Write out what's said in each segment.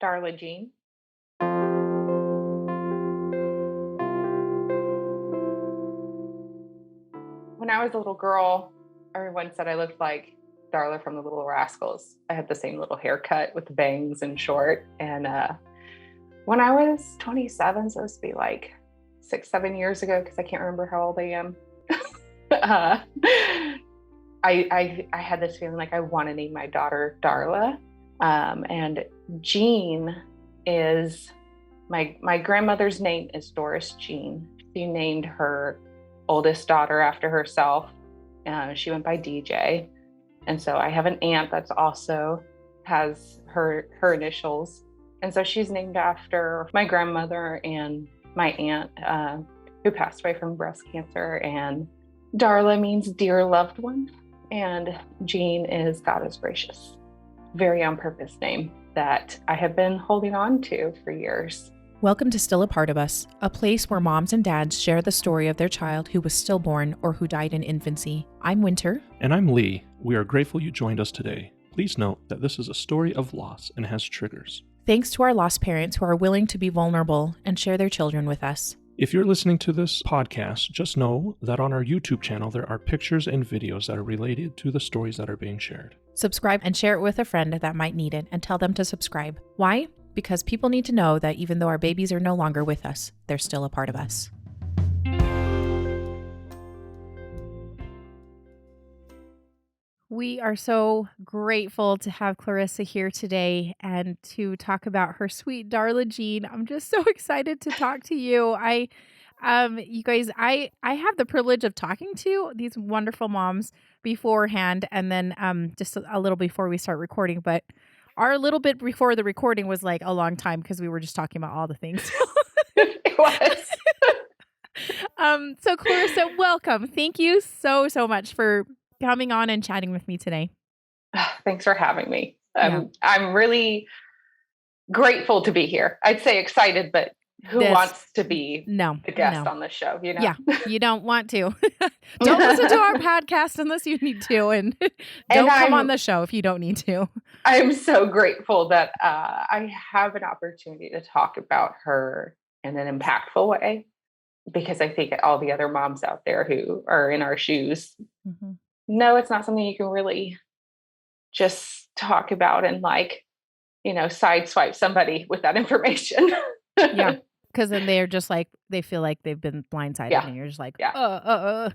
Darla Jean. When I was a little girl, everyone said I looked like Darla from the Little Rascals. I had the same little haircut with the bangs and short. And when I was 27, so this would be like 6-7 years ago, because I can't remember how old I am. I had this feeling like I want to name my daughter Darla. And Jean is my grandmother's name is Doris Jean. She named her oldest daughter after herself. She went by DJ. And so I have an aunt that's also has her initials. And so she's named after my grandmother and my aunt who passed away from breast cancer. And Darla means dear loved one. And Jean is God is gracious. Very on purpose name that I have been holding on to for years. Welcome to Still a Part of Us, a place where moms and dads share the story of their child who was stillborn or who died in infancy. I'm Winter. And I'm Lee. We are grateful you joined us today. Please note that this is a story of loss and has triggers. Thanks to our lost parents who are willing to be vulnerable and share their children with us. If you're listening to this podcast, just know that on our YouTube channel there are pictures and videos that are related to the stories that are being shared. Subscribe and share it with a friend that might need it, and tell them to subscribe. Why? Because people need to know that even though our babies are no longer with us, they're still a part of us. We are so grateful to have Clairissa here today and to talk about her sweet Darla Jean. I'm just so excited to talk to you. You guys, I have the privilege of talking to these wonderful moms beforehand, and then just a little before we start recording, but our little bit before the recording was like a long time because we were just talking about all the things. It was. So Clairissa, welcome. Thank you so much for coming on and chatting with me today. Thanks for having me. I'm really grateful to be here. I'd say excited, but who wants to be the guest on the show? You know? Yeah, you don't want to. Don't listen to our podcast unless you need to, and don't come on the show if you don't need to. I'm so grateful that I have an opportunity to talk about her in an impactful way, because I think all the other moms out there who are in our shoes know it's not something you can really just talk about and sideswipe somebody with that information. Yeah. Because then they're just like, they feel like they've been blindsided, and you're just like, Yeah.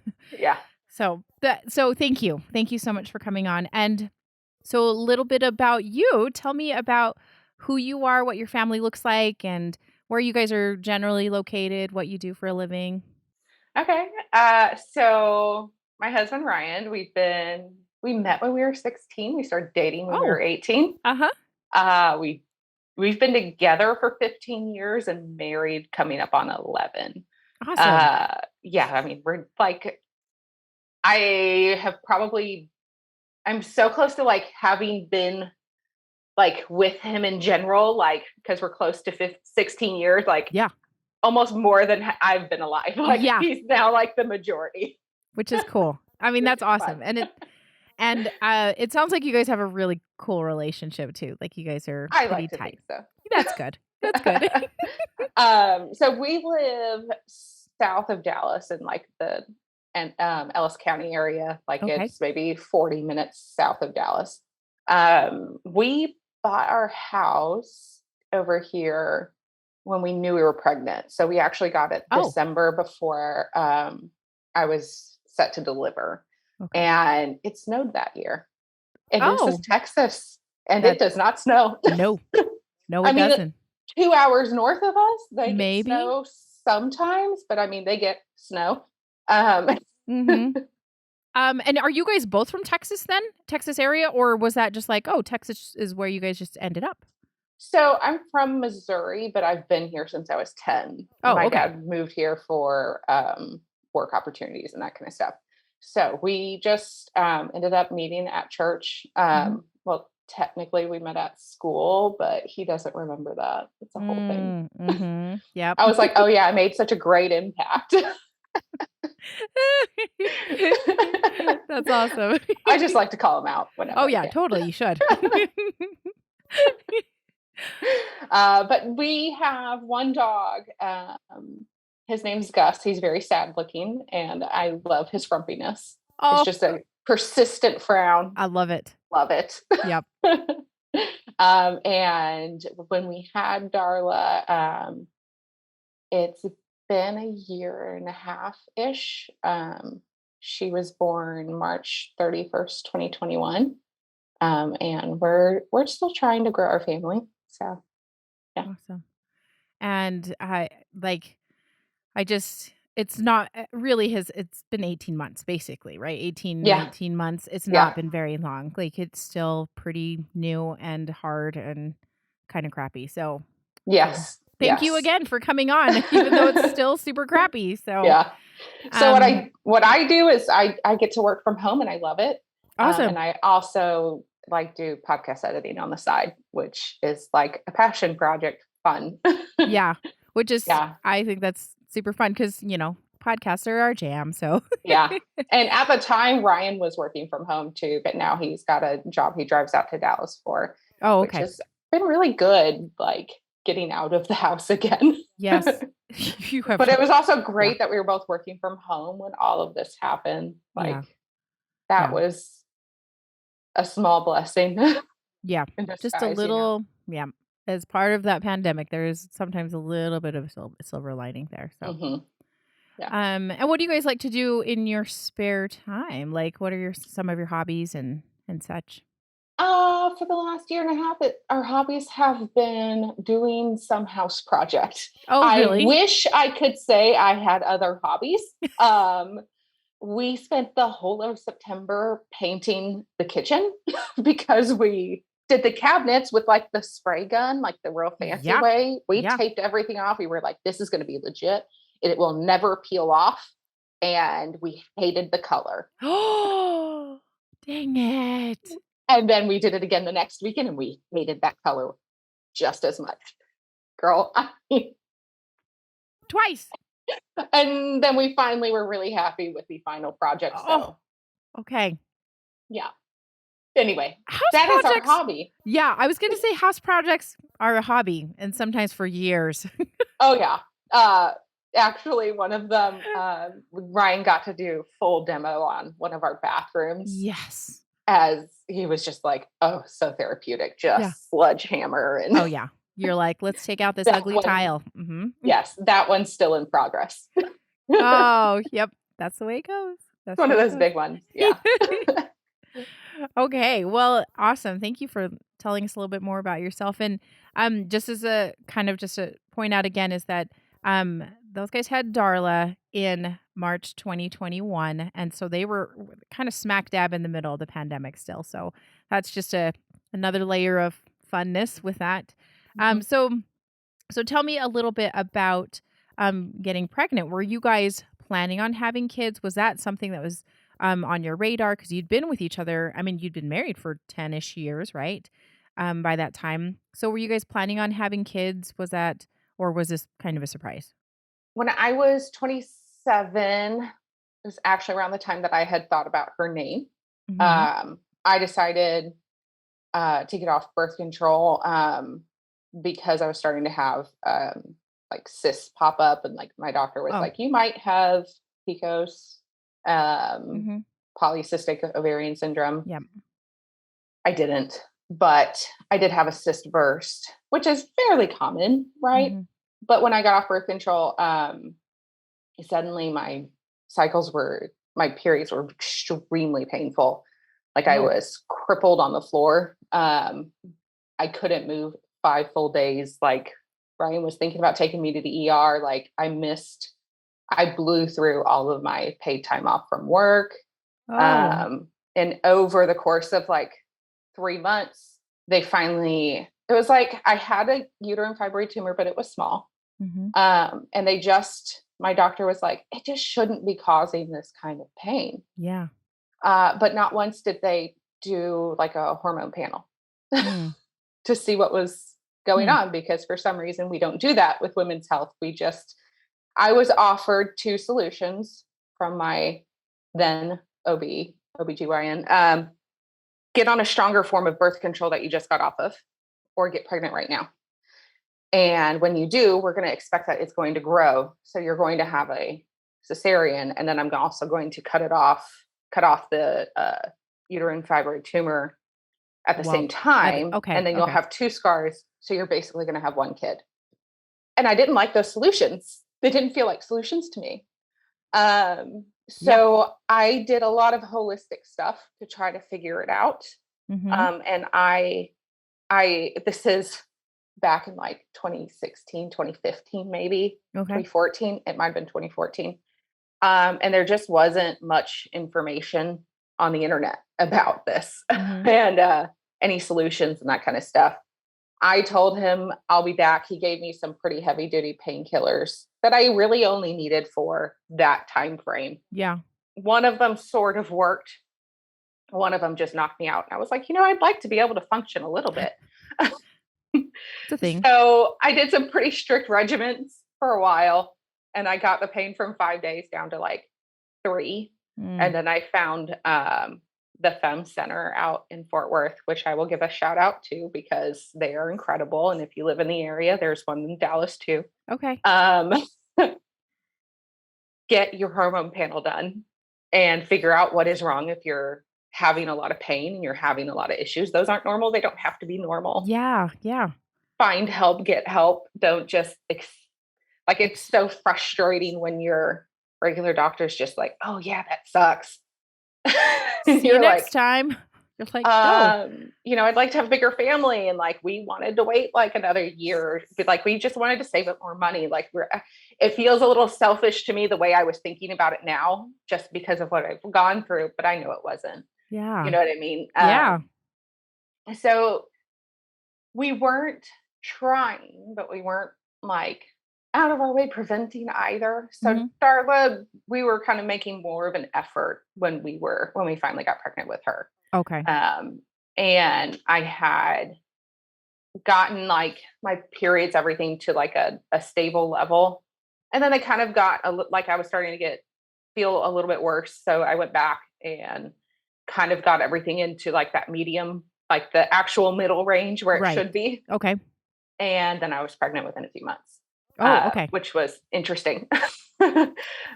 So thank you. Thank you so much for coming on. And so a little bit about you. Tell me about who you are, what your family looks like, and where you guys are generally located, what you do for a living. Okay. So my husband, Ryan, we met when we were 16. We started dating when we were 18. We've been together for 15 years and married coming up on 11. Awesome. I mean, we're like, I'm so close to having been with him in general, because we're close to 16 years, almost more than I've been alive. He's now the majority. Which is cool. I mean, that's awesome. And it sounds like you guys have a really cool relationship too. Like you guys are pretty tight. Think so. That's good. That's good. So we live south of Dallas in the Ellis County area. It's maybe 40 minutes south of Dallas. We bought our house over here when we knew we were pregnant. So we actually got it December before I was set to deliver. Okay. And it snowed that year. And this is Texas, and it does not snow. No, it doesn't. 2 hours north of us, they get snow sometimes, but I mean, they get snow. And are you guys both from Texas then? Texas area? Or was that just Texas is where you guys just ended up? So I'm from Missouri, but I've been here since I was 10. My dad moved here for work opportunities and that kind of stuff. So we just ended up meeting at church. Well, technically we met at school, but he doesn't remember that. It's a whole thing. Yeah. I was like, oh yeah, I made such a great impact. That's awesome. I just like to call him out whenever. Oh yeah, totally. You should. But we have one dog. His name's Gus. He's very sad looking, and I love his grumpiness. It's Oh, just a persistent frown. I love it. Love it. Yep. And when we had Darla, it's been a year and a half ish. She was born March 31st, 2021. And we're still trying to grow our family. So yeah. Awesome. And it's not really it's been 18 months basically, right? 18, Yeah. 19 months. It's Yeah. not been very long. Like it's still pretty new and hard and kind of crappy. So Yes. thank you Yes. again for coming on, even though it's still super crappy. So Yeah. So um, what I do is I get to work from home and I love it. awesome. And I also like do podcast editing on the side, which is like a passion project, fun. Yeah. Which is, Yeah. I think that's super fun because, podcasts are our jam. So Yeah. And at the time, Ryan was working from home too, but now he's got a job he drives out to Dallas for, oh, which okay. has been really good, like getting out of the house again. Yes. But it was also great that we were both working from home when all of this happened. Like that was a small blessing. Yeah. in Just a disguise, little, as part of that pandemic, there's sometimes a little bit of silver lining there. So, Mhm. Yeah. and what do you guys like to do in your spare time? Like, what are some of your hobbies and such? For the last year and a half, our hobbies have been doing some house project. Oh, I really? wish I could say I had other hobbies. We spent the whole of September painting the kitchen because we did the cabinets with like the spray gun, like the real fancy way. We taped everything off. We were like, this is going to be legit. It will never peel off. And we hated the color. Oh, dang it. And then we did it again the next weekend and we hated that color just as much. Girl, Twice. And then we finally were really happy with the final project. So, okay. Yeah. Anyway, house that projects, is our hobby. Yeah, I was going to say house projects are a hobby and sometimes for years. Oh, yeah. Actually, one of them, Ryan got to do full demo on one of our bathrooms. Yes. As he was just like, oh, so therapeutic, just sledgehammer. And oh, yeah. You're like, let's take out this ugly tile. Mm-hmm. Yes, that one's still in progress. Oh, yep. That's the way it goes. That's one of those big ones. Yeah. Okay. Well, awesome. Thank you for telling us a little bit more about yourself. And just as a kind of just to point out again is that those guys had Darla in March 2021. And so they were kind of smack dab in the middle of the pandemic still. So that's just another layer of funness with that. So tell me a little bit about getting pregnant. Were you guys planning on having kids? Was that something that was on your radar? Because you'd been with each other. I mean, you'd been married for 10-ish years, right? By that time. So were you guys planning on having kids? Or was this kind of a surprise? When I was 27, it was actually around the time that I had thought about her name. Mm-hmm. I decided to get off birth control because I was starting to have like cysts pop up, and like my doctor was like, you might have PCOS, polycystic ovarian syndrome. Yeah. I didn't, but I did have a cyst burst, which is fairly common, right? Mm-hmm. But when I got off birth control, suddenly my periods were extremely painful. Like I was crippled on the floor. I couldn't move 5 full days. Like Ryan was thinking about taking me to the ER. Like I blew through all of my paid time off from work. And over the course of like 3 months, it was like I had a uterine fibroid tumor, but it was small. Mm-hmm. And my doctor was like, it just shouldn't be causing this kind of pain. Yeah. But not once did they do like a hormone panel to see what was going on, because for some reason we don't do that with women's health. I was offered 2 solutions from my then OBGYN. Get on a stronger form of birth control that you just got off of, or get pregnant right now. And when you do, we're going to expect that it's going to grow. So you're going to have a cesarean. And then I'm also going to cut off the uterine fibroid tumor at the same time. Okay. And then you'll have 2 scars. So you're basically going to have 1 kid. And I didn't like those solutions. They didn't feel like solutions to me. So I did a lot of holistic stuff to try to figure it out. And this is back in like 2016, 2015, maybe 2014. It might've been 2014. And there just wasn't much information on the internet about this and any solutions and that kind of stuff. I told him I'll be back. He gave me some pretty heavy duty painkillers that I really only needed for that time frame. Yeah. One of them sort of worked. One of them just knocked me out. I was like, I'd like to be able to function a little bit. It's a thing. So I did some pretty strict regimens for a while, and I got the pain from 5 days down to like 3. And then I found the Femme Center out in Fort Worth, which I will give a shout out to because they are incredible. And if you live in the area, there's one in Dallas too. Okay. Get your hormone panel done and figure out what is wrong if you're having a lot of pain and you're having a lot of issues. Those aren't normal. They don't have to be normal. Yeah. Find help, get help. Don't just it's so frustrating when your regular doctor's just like, oh yeah, that sucks. See you next time. You're like, no. I'd like to have a bigger family, and like we wanted to wait like another year, but like we just wanted to save up more money. Like it feels a little selfish to me the way I was thinking about it now, just because of what I've gone through. But I know it wasn't. Yeah. You know what I mean? Yeah. So we weren't trying, but we weren't like out of our way preventing either. So Darla, we were kind of making more of an effort when we finally got pregnant with her. Okay. And I had gotten like my periods, everything to like a stable level. And then I kind of got like I was starting to feel a little bit worse. So I went back and kind of got everything into like that medium, like the actual middle range where it should be. Okay. And then I was pregnant within a few months. Oh, okay. Which was interesting.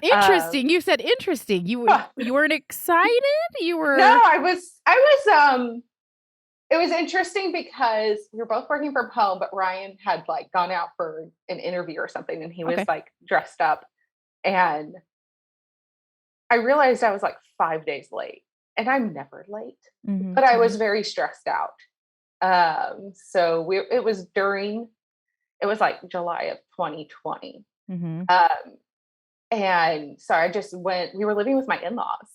Interesting. You said interesting. You weren't excited? You were. No, I was. It was interesting because we were both working from home, but Ryan had like gone out for an interview or something, and he was like dressed up, and I realized I was like 5 days late, and I'm never late, but I was very stressed out. So it was like July of 2020. And so I just we were living with my in-laws,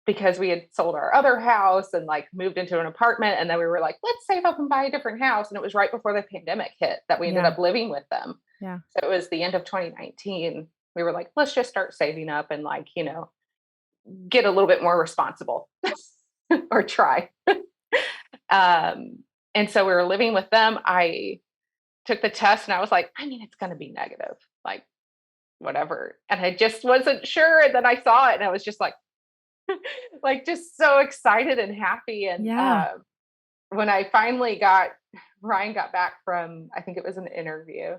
because we had sold our other house and like moved into an apartment. And then we were like, let's save up and buy a different house. And it was right before the pandemic hit that we ended up living with them. Yeah. So it was the end of 2019. We were like, let's just start saving up and like, get a little bit more responsible or try. And so we were living with them. I took the test and I was like, it's going to be negative, like whatever. And I just wasn't sure. And then I saw it and I was just like just so excited and happy. And when I finally Ryan got back from, I think it was an interview.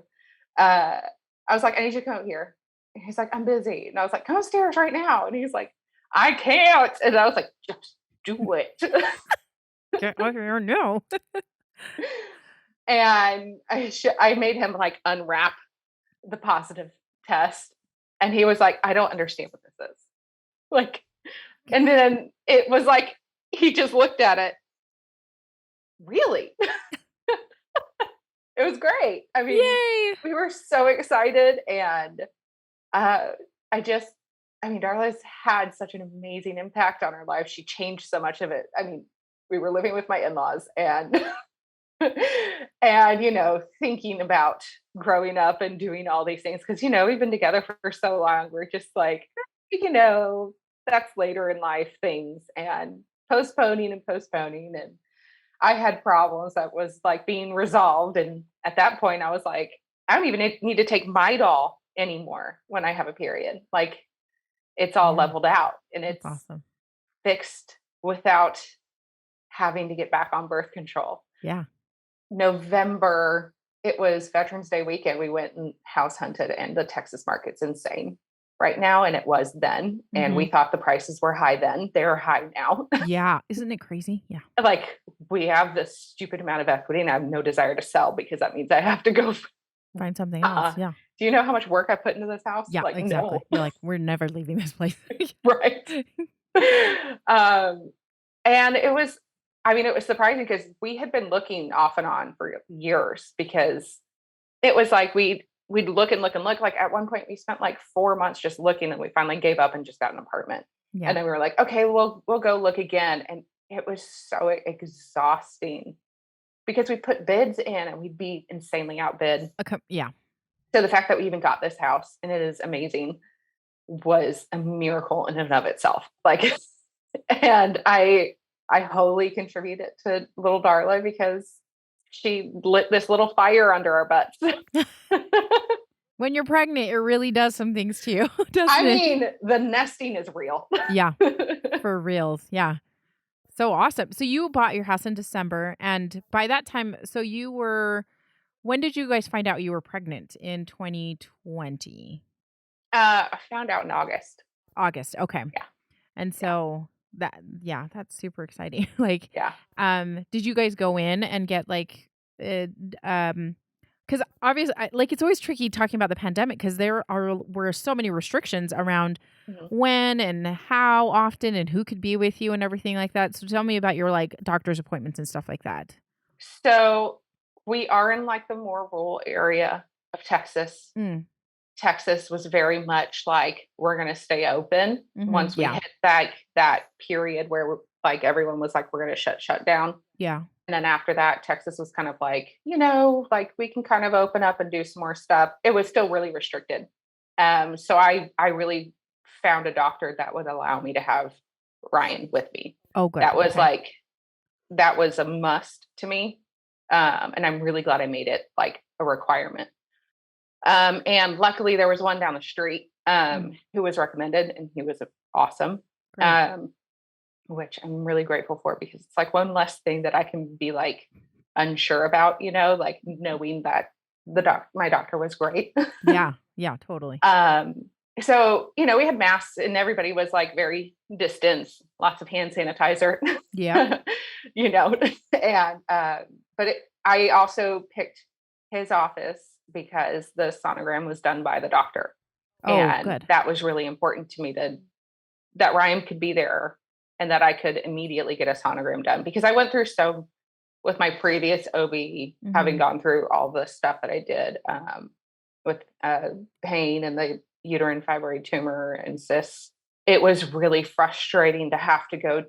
I was like, I need you to come up here. And he's like, I'm busy. And I was like, come upstairs right now. And he's like, I can't. And I was like, just do it. No. And I made him like unwrap the positive test. And he was like, I don't understand what this is. Like, and then it was like, he just looked at it. Really? It was great. I mean, yay! We were so excited. And Darla's had such an amazing impact on our life. She changed so much of it. I mean, we were living with my in-laws and and thinking about growing up and doing all these things because we've been together for so long. We're just like that's later in life things and postponing and I had problems that was like being resolved, and at that point I was like, I don't even need to take my doll anymore when I have a period. Like it's all leveled out and it's awesome. Fixed without having to get back on birth control. Yeah. November it was Veterans Day weekend. We went and house hunted, and the Texas market's insane right now. And it was then. And we thought the prices were high then. They're high now. Yeah. Isn't it crazy? Yeah. Like, we have this stupid amount of equity, and I have no desire to sell because that means I have to go. Find something else. Yeah. Do you know how much work I put into this house? Yeah, Like, exactly. no. You're like, we're never leaving this place. Right. And it was, I mean, it was surprising because we had been looking off and on for years, because it was like we'd look and look and look. Like, at one point we spent like 4 months just looking, and we finally gave up and just got an apartment. Yeah. And then we were like, okay, we'll go look again. And it was so exhausting because we put bids in and we'd be insanely outbid. Yeah. So the fact that we even got this house, and it is amazing, was a miracle in and of itself. Like, and I wholly contribute it to little Darla, because she lit this little fire under our butts. When you're pregnant, it really does some things to you, doesn't I it? mean, the nesting is real. Yeah, for reals. Yeah. So awesome. So you bought your house in December, and by that time, so when did you guys find out you were pregnant? In 2020? I found out in August. August. Okay. Yeah. And so that's super exciting. Like, Yeah. did you guys go in and get like, because obviously, like, it's always tricky talking about the pandemic, because were so many restrictions around when and how often and who could be with you and everything like that. So tell me about your like doctor's appointments and stuff like that. So we are in like the more rural area of Texas. Texas was very much like, we're going to stay open once we hit that period where like everyone was like, we're going to shut down. Yeah. And then after that, Texas was kind of like, like, we can kind of open up and do some more stuff. It was still really restricted. So I really found a doctor that would allow me to have Ryan with me. Oh, good. That was that was a must to me. And I'm really glad I made it like a requirement. And luckily there was one down the street who was recommended, and he was awesome. Which I'm really grateful for, because it's like one less thing that I can be like unsure about, like knowing that my doctor was great. Yeah. Yeah, totally. So, we had masks, and everybody was like very distance, lots of hand sanitizer. Yeah. And, but I also picked his office because the sonogram was done by the doctor. Oh, and good. That was really important to me, that Ryan could be there and that I could immediately get a sonogram done, because I went through with my previous OB, having gone through all the stuff that I did with pain and the uterine fibroid tumor and cysts. It was really frustrating to have to go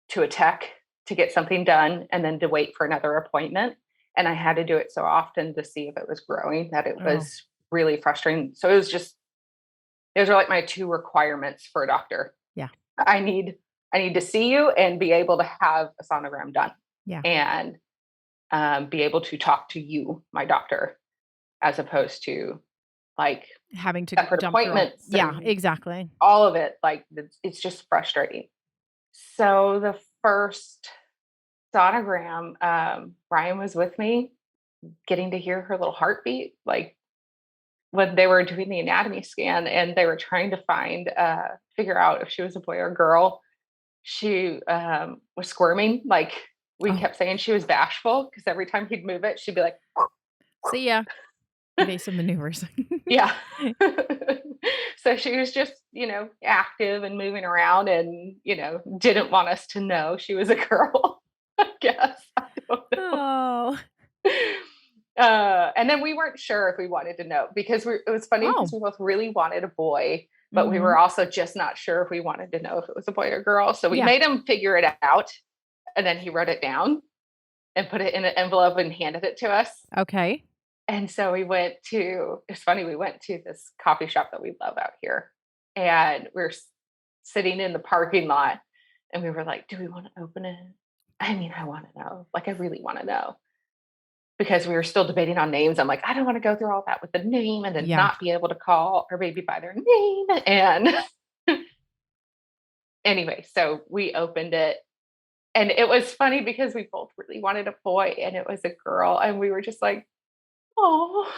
to a tech to get something done and then to wait for another appointment. And I had to do it so often to see if it was growing that it was really frustrating. So those are like my two requirements for a doctor. Yeah. I need to see you and be able to have a sonogram done. Yeah. And be able to talk to you, my doctor, as opposed to like having to separate appointments. Yeah, exactly. All of it. Like, it's just frustrating. So the first sonogram, Ryan was with me, getting to hear her little heartbeat, like when they were doing the anatomy scan and they were trying to figure out if she was a boy or girl. She was squirming. Like, we kept saying she was bashful, because every time he'd move it, she'd be like, see ya. Evasive maneuvers. Yeah. So she was just, active and moving around, and, didn't want us to know she was a girl, I guess. I don't know. Oh. And then we weren't sure if we wanted to know, because it was funny because we both really wanted a boy, but we were also just not sure if we wanted to know if it was a boy or girl. So we made him figure it out, and then he wrote it down and put it in an envelope and handed it to us. Okay. And so we went to this coffee shop that we love out here, and we were sitting in the parking lot, and we were like, do we want to open it? I mean, I want to know. Like, I really want to know. Because we were still debating on names. I'm like, I don't want to go through all that with the name and then not be able to call our baby by their name. And anyway, so we opened it, and it was funny because we both really wanted a boy, and it was a girl. And we were just like, oh,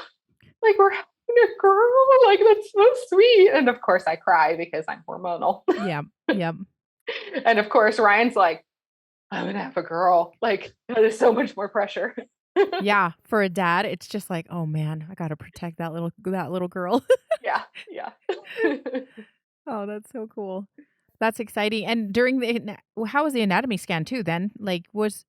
like we're having a girl, like that's so sweet. And of course I cry because I'm hormonal. Yeah. Yep. And of course Ryan's like, I'm gonna have a girl. Like that is so much more pressure. Yeah. For a dad, it's just like, oh man, I gotta protect that little girl. Yeah, yeah. Oh, that's so cool. That's exciting. And during how was the anatomy scan too? Then, like, was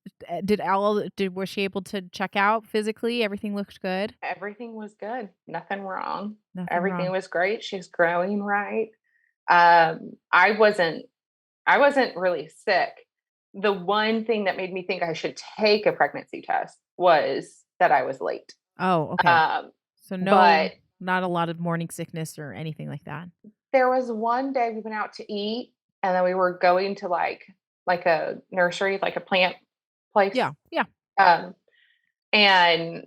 she able to check out physically? Everything looked good. Everything was good. Nothing wrong. Nothing Everything wrong. was great. She's growing right. I wasn't really sick. The one thing that made me think I should take a pregnancy test was that I was late. Oh, okay. Um, So but not a lot of morning sickness or anything like that. there was one day we went out to eat and then we were going to like a nursery, like a plant place. Yeah. Yeah. Um, and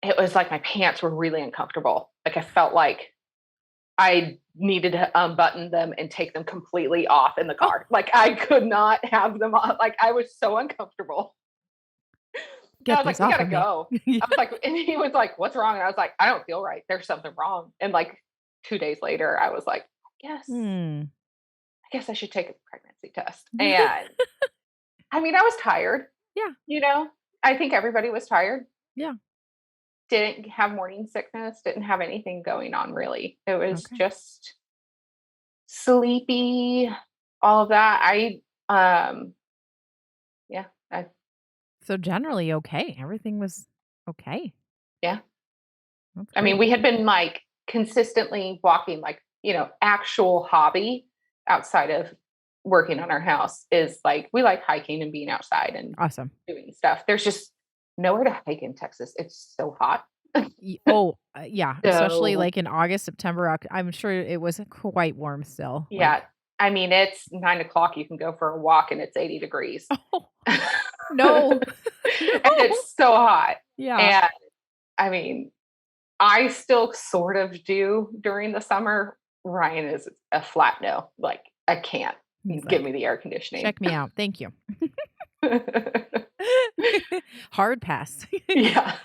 it was like my pants were really uncomfortable. Like I felt like I needed to unbutton them and take them completely off in the Oh, car. Like I could not have them on. Like I was so uncomfortable. And I get was like, these we off gotta of me. go. Yeah. I was like, and he was like, what's wrong? And I was like, I don't feel right. There's something wrong. And like 2 days later, I was like, Hmm. I guess I should take a pregnancy test. And I mean, I was tired, Yeah. you know, I think everybody was tired. Yeah. Didn't have morning sickness, didn't have anything going on really. It was Okay. just sleepy, all of that. Yeah, So generally okay. Everything was okay. yeah. That's I mean, great. we had been like consistently walking, like, actual hobby outside of working on our house is like we like hiking and being outside and Awesome. doing stuff. There's just nowhere to hike in Texas. It's so hot. Yeah, especially So, like in August, September. I'm sure it was quite warm still. yeah, Like, I mean, it's 9 o'clock. You can go for a walk and it's 80 degrees. oh And no, no. it's so hot. Yeah, And I mean, I still sort of do during the summer. Ryan is a flat no. Like, I can't he's give like, me the air conditioning. check me out. Thank you. Hard pass. Yeah.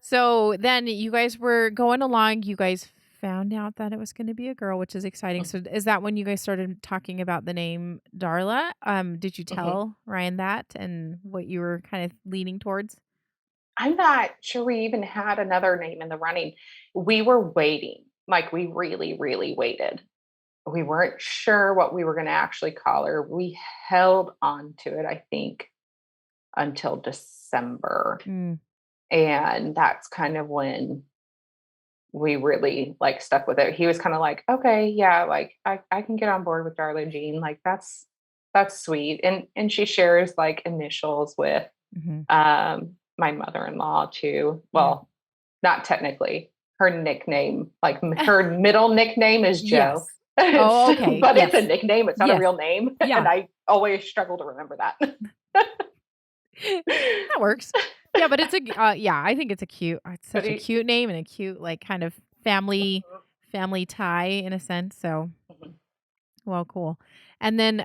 So then you guys were going along. You guys found out that it was going to be a girl, which is exciting. So is that when you guys started talking about the name Darla? Did you Mhm. tell Ryan that and what you were kind of leaning towards? I'm not sure we even had another name in the running. We were waiting. Like, we really, really waited. We weren't sure what we were going to actually call her. We held on to it, I think, until December. Mm, And that's kind of when we really like stuck with it. He was kind of like, okay, yeah, like I can get on board with Darla Jean. Like that's sweet. And she shares like initials with hmm. my mother-in-law too. Yeah. Well, not technically. Her nickname, like her middle nickname is Joe. Yes. Oh, okay. But it's a Yes. nickname, it's not a Yes. real name. Yeah. And I always struggle to remember that. That works. Yeah, but yeah, I think it's But such a cute name and a cute, like, kind of family tie in a sense, so, well, cool. And then,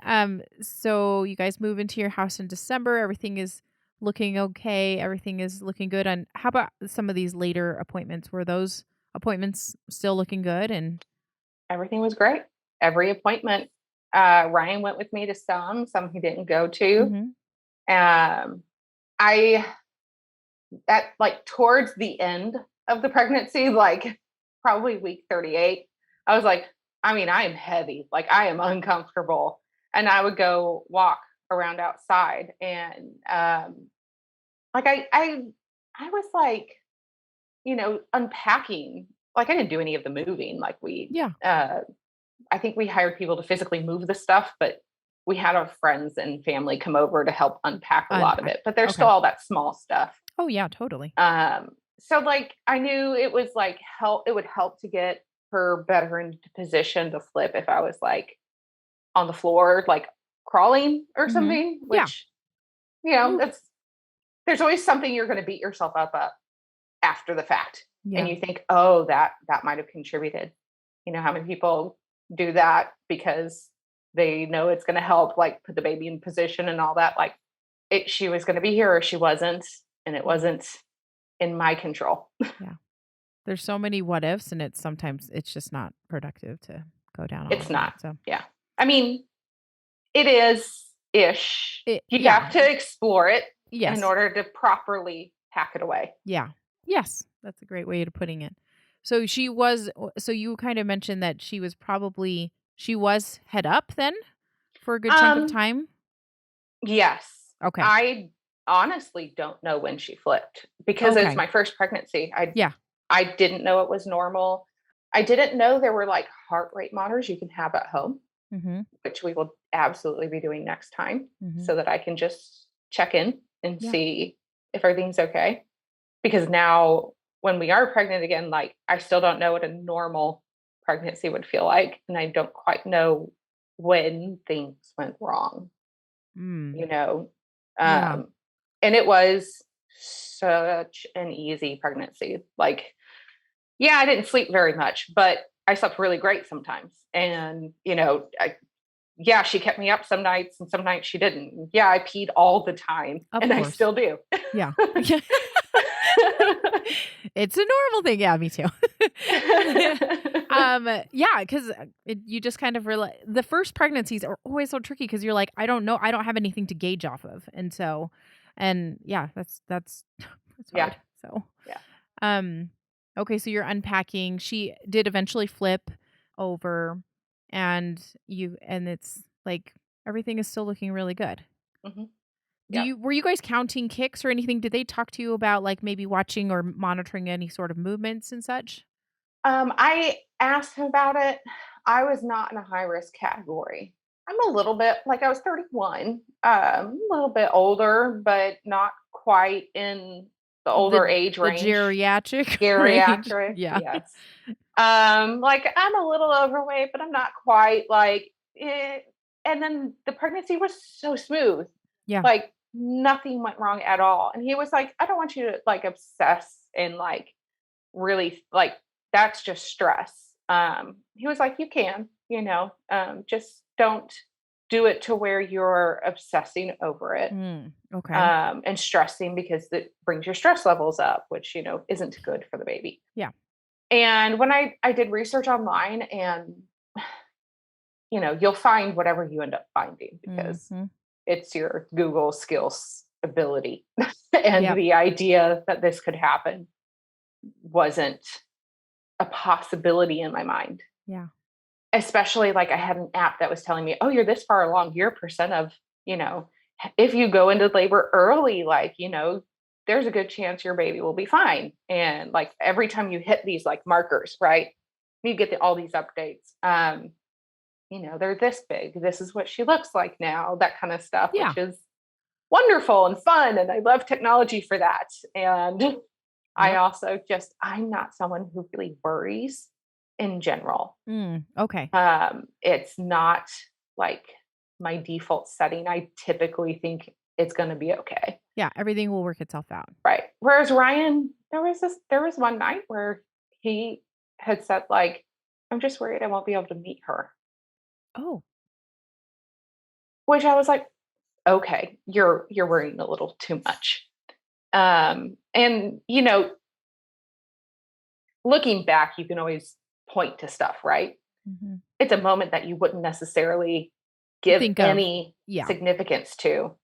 so you guys move into your house in December, everything is looking okay, everything is looking good, and how about some of these later appointments? Were those appointments still looking good and everything was great. Every appointment. Ryan went with me to some he didn't go to. Mhm. Um, I at like towards the end of the pregnancy, like probably week 38, I was like, I mean, I am heavy, like I am uncomfortable. And I would go walk around outside and like I was like, unpacking. Like I didn't do any of the moving. Like Yeah. I think we hired people to physically move the stuff, but we had our friends and family come over to help unpack a lot of Unpack. it. But there's still Okay. all that small stuff. Oh, yeah, totally. So like I knew it was like it would help to get her better into position to flip if I was like on the floor, like crawling or Mhm. something, Yeah. which, Oof. that's there's always something you're gonna beat yourself up after the fact. And Yeah. you think, oh, that might have contributed. You know how many people do that because they know it's gonna help like put the baby in position and all that. Like she was gonna be here or she wasn't, and it wasn't in my control. Yeah. There's so many what ifs, and sometimes it's just not productive to go down all It's of not. that. So Yeah. I mean, it is ish. You yeah. have to explore it Yes. in order to properly pack it away. Yeah. Yes. That's a great way of putting it. So so you kind of mentioned that she was head up then for a good chunk of time? Yes. Okay. I honestly don't know when she flipped because it's Okay. my first pregnancy. Yeah. I didn't know it was normal. I didn't know there were like heart rate monitors you can have at home, Mhm. which we will absolutely be doing next time Mhm. so that I can just check in and Yeah. see if everything's okay. Because now when we are pregnant again, like I still don't know what a normal pregnancy would feel like. And I don't quite know when things went wrong, Mm. you know. Yeah. And it was such an easy pregnancy. Like, yeah, I didn't sleep very much, but I slept really great sometimes. And, yeah, she kept me up some nights and some nights she didn't. Yeah, I peed all the time Of and I course. still do. Yeah. It's a normal thing. Yeah, me too. Yeah, because you just kind of realize the first pregnancies are always so tricky because you're like, I don't know, I don't have anything to gauge off of, and yeah, that's that's Yeah. hard. So, Yeah. okay, so you're unpacking. She did eventually flip over, and it's like everything is still looking really good. Mhm. Yeah. Were you guys counting kicks or anything? Did they talk to you about like maybe watching or monitoring any sort of movements and such? I asked him about it. I was not in a high risk category. I'm a little bit like I was 31, a little bit older, but not quite in the older age The range. geriatric range. Geriatric, Yeah. yes. Like I'm a little overweight, but I'm not quite like and then the pregnancy was so smooth. Yeah. Like nothing went wrong at all. And he was like, I don't want you to like obsess and like really like that's just stress. He was like, you can, just don't do it to where you're obsessing over it Okay. and stressing because it brings your stress levels up, which, isn't good for the baby. Yeah. And when I did research online and, you'll find whatever you end up finding because Mhm. it's your Google skills ability. And Yep. the idea that this could happen wasn't a possibility in my mind. Yeah. Especially like I had an app that was telling me, oh, you're this far along, your percent of, if you go into labor early, like, there's a good chance your baby will be fine. And like every time you hit these like markers, right? You get all these updates. They're this big. This is what she looks like now, that kind of stuff, Yeah. which is wonderful and fun. And I love technology for that. And I Yep. also I'm not someone who really worries in general. Okay. It's not like my default setting. I typically think it's going to be okay. Yeah. Everything will work itself out. Right. Whereas Ryan, there was one night where he had said like, I'm just worried I won't be able to meet her, Oh. which I was like, okay, you're worrying a little too much. And looking back, you can always point to stuff, right? Mm-hmm. It's a moment that you wouldn't necessarily give Think of any yeah. significance to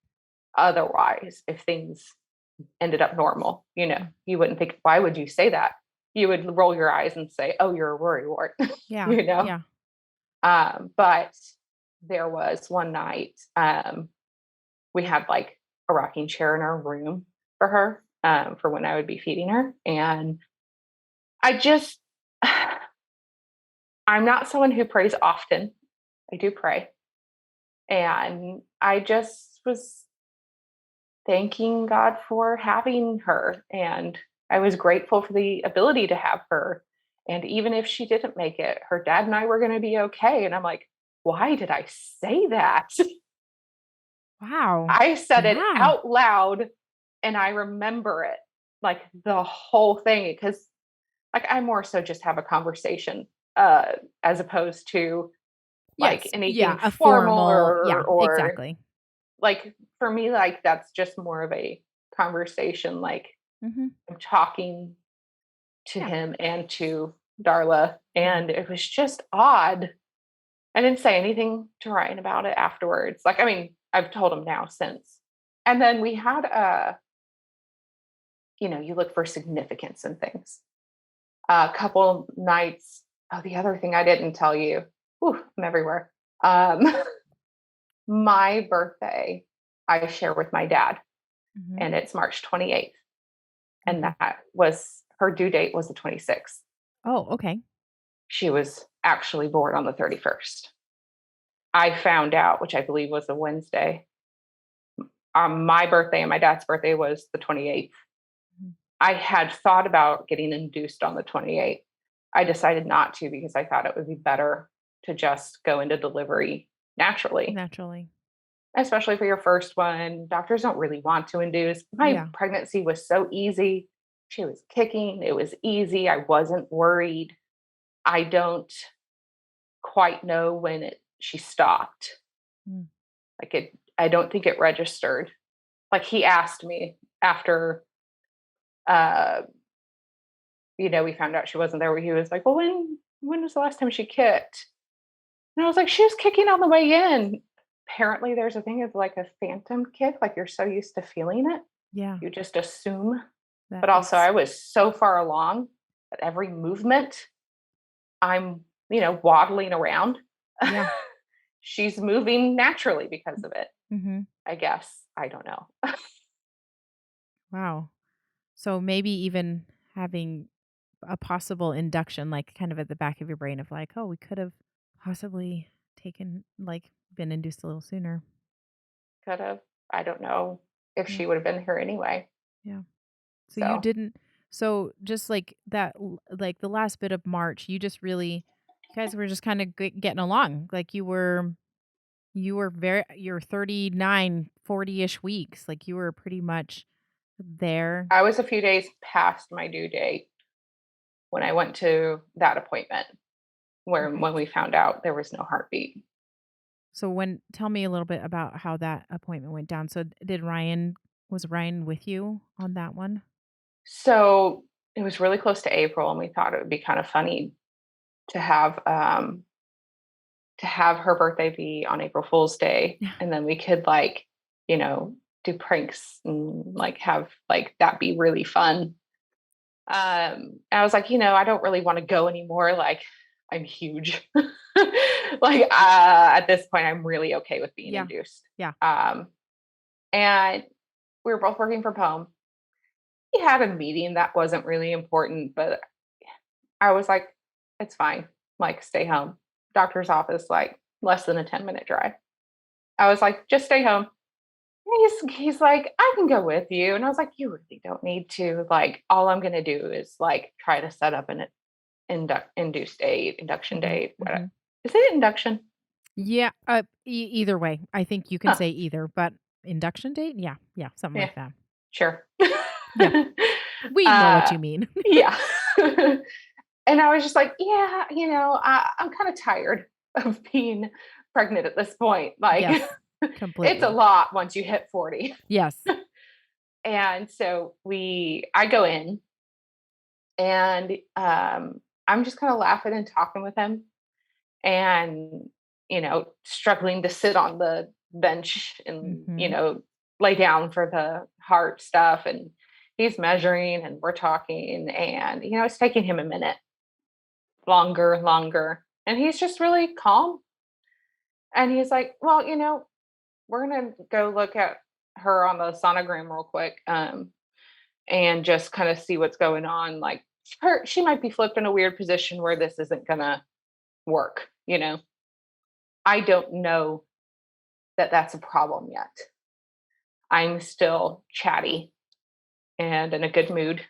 otherwise if things ended up normal. You wouldn't think, why would you say that? You would roll your eyes and say, oh, you're a worrywart. Yeah. Yeah. But there was one night we had like a rocking chair in our room for her for when I would be feeding her. And I just, I'm not someone who prays often. I do pray. And I just was thanking God for having her. And I was grateful for the ability to have her. And even if she didn't make it, her dad and I were going to be okay. And I'm like, why did I say that? Wow. I said it Yeah. out loud and I remember it like the whole thing because like I more so just have a conversation as opposed to like Yes. anything Yeah. A formal formal. Yeah. or Exactly. like for me like that's just more of a conversation like Mhm. I'm talking to Yeah. him and to Darla, Mhm. and it was just odd. I didn't say anything to Ryan about it afterwards. Like, I mean, I've told him now since. And then we had you look for significance in things. A couple nights. Oh, the other thing I didn't tell you. Whew, I'm everywhere. Um, my birthday, I share with my dad, Mhm. and it's March 28th. And Okay. that was her due date was the 26th. Oh, okay. She was actually born on the 31st. I found out, which I believe was a Wednesday. My birthday and my dad's birthday was the 28th. Mhm. I had thought about getting induced on the 28th. I decided not to because I thought it would be better to just go into delivery naturally, Naturally. especially for your first one. Doctors don't really want to induce. My Yeah. pregnancy was so easy. She was kicking, it was easy. I wasn't worried. I don't quite know when she stopped. Mm. I don't think it registered. Like he asked me after uh we found out she wasn't there, where he was like, well, when was the last time she kicked? And I was like, she was kicking on the way in. Apparently there's a thing of like a phantom kick, like you're so used to feeling it, Yeah. you just assume. That But also is I was so far along that every movement I'm, waddling around. yeah. She's moving naturally because of it, Mhm. I guess. I don't know. Wow. So maybe even having a possible induction, like, kind of at the back of your brain of like, "Oh, we could have possibly been induced a little sooner." Could have. I don't know if Yeah. she would have been here anyway. Yeah. So you So didn't so just like that like the last bit of March, you guys were just kinda getting along. Like you're 39, 40-ish weeks. Like you were pretty much there. I was a few days past my due date when I went to that appointment, where Okay. when we found out there was no heartbeat. So tell me a little bit about how that appointment went down. So was Ryan with you on that one? So it was really close to April, and we thought it would be kind of funny to have her birthday be on April Fool's Day, Yeah. and then we could you know, do pranks and have that be really fun. I was like, I don't really want to go anymore. Like, I'm huge. At this point, I'm really okay with being Yeah. induced. Yeah. Um, and we were both working from home. We had a meeting that wasn't really important, but I was like, it's fine. Like, stay home. Doctor's office, like less than a 10-minute drive. I was like, just stay home. He's like, I can go with you. And I was like, you really don't need to. Like, all I'm gonna do is try to set up an induced date, induction Mhm. date. What Mhm. is it? Induction? Yeah, either way. I think you can Huh. say either, but induction date? Yeah. Yeah, something Yeah, like that. sure. Yeah. We know what uh, you mean. yeah. And I was just like, yeah, I'm kind of tired of being pregnant at this point. Like, Yes. it's a Completely. lot once you hit 40. Yes. And so I go in, and I'm just kind of laughing and talking with him, and struggling to sit on the bench and Mhm. lay down for the heart stuff. And he's measuring, and we're talking, and it's taking him a minute, longer, and he's just really calm. And he's like, well, we're gonna go look at her on the sonogram real quick, and just kind of see what's going on. Like, she might be flipped in a weird position where this isn't gonna work. I don't know that that's a problem yet. I'm still chatty and in a good mood.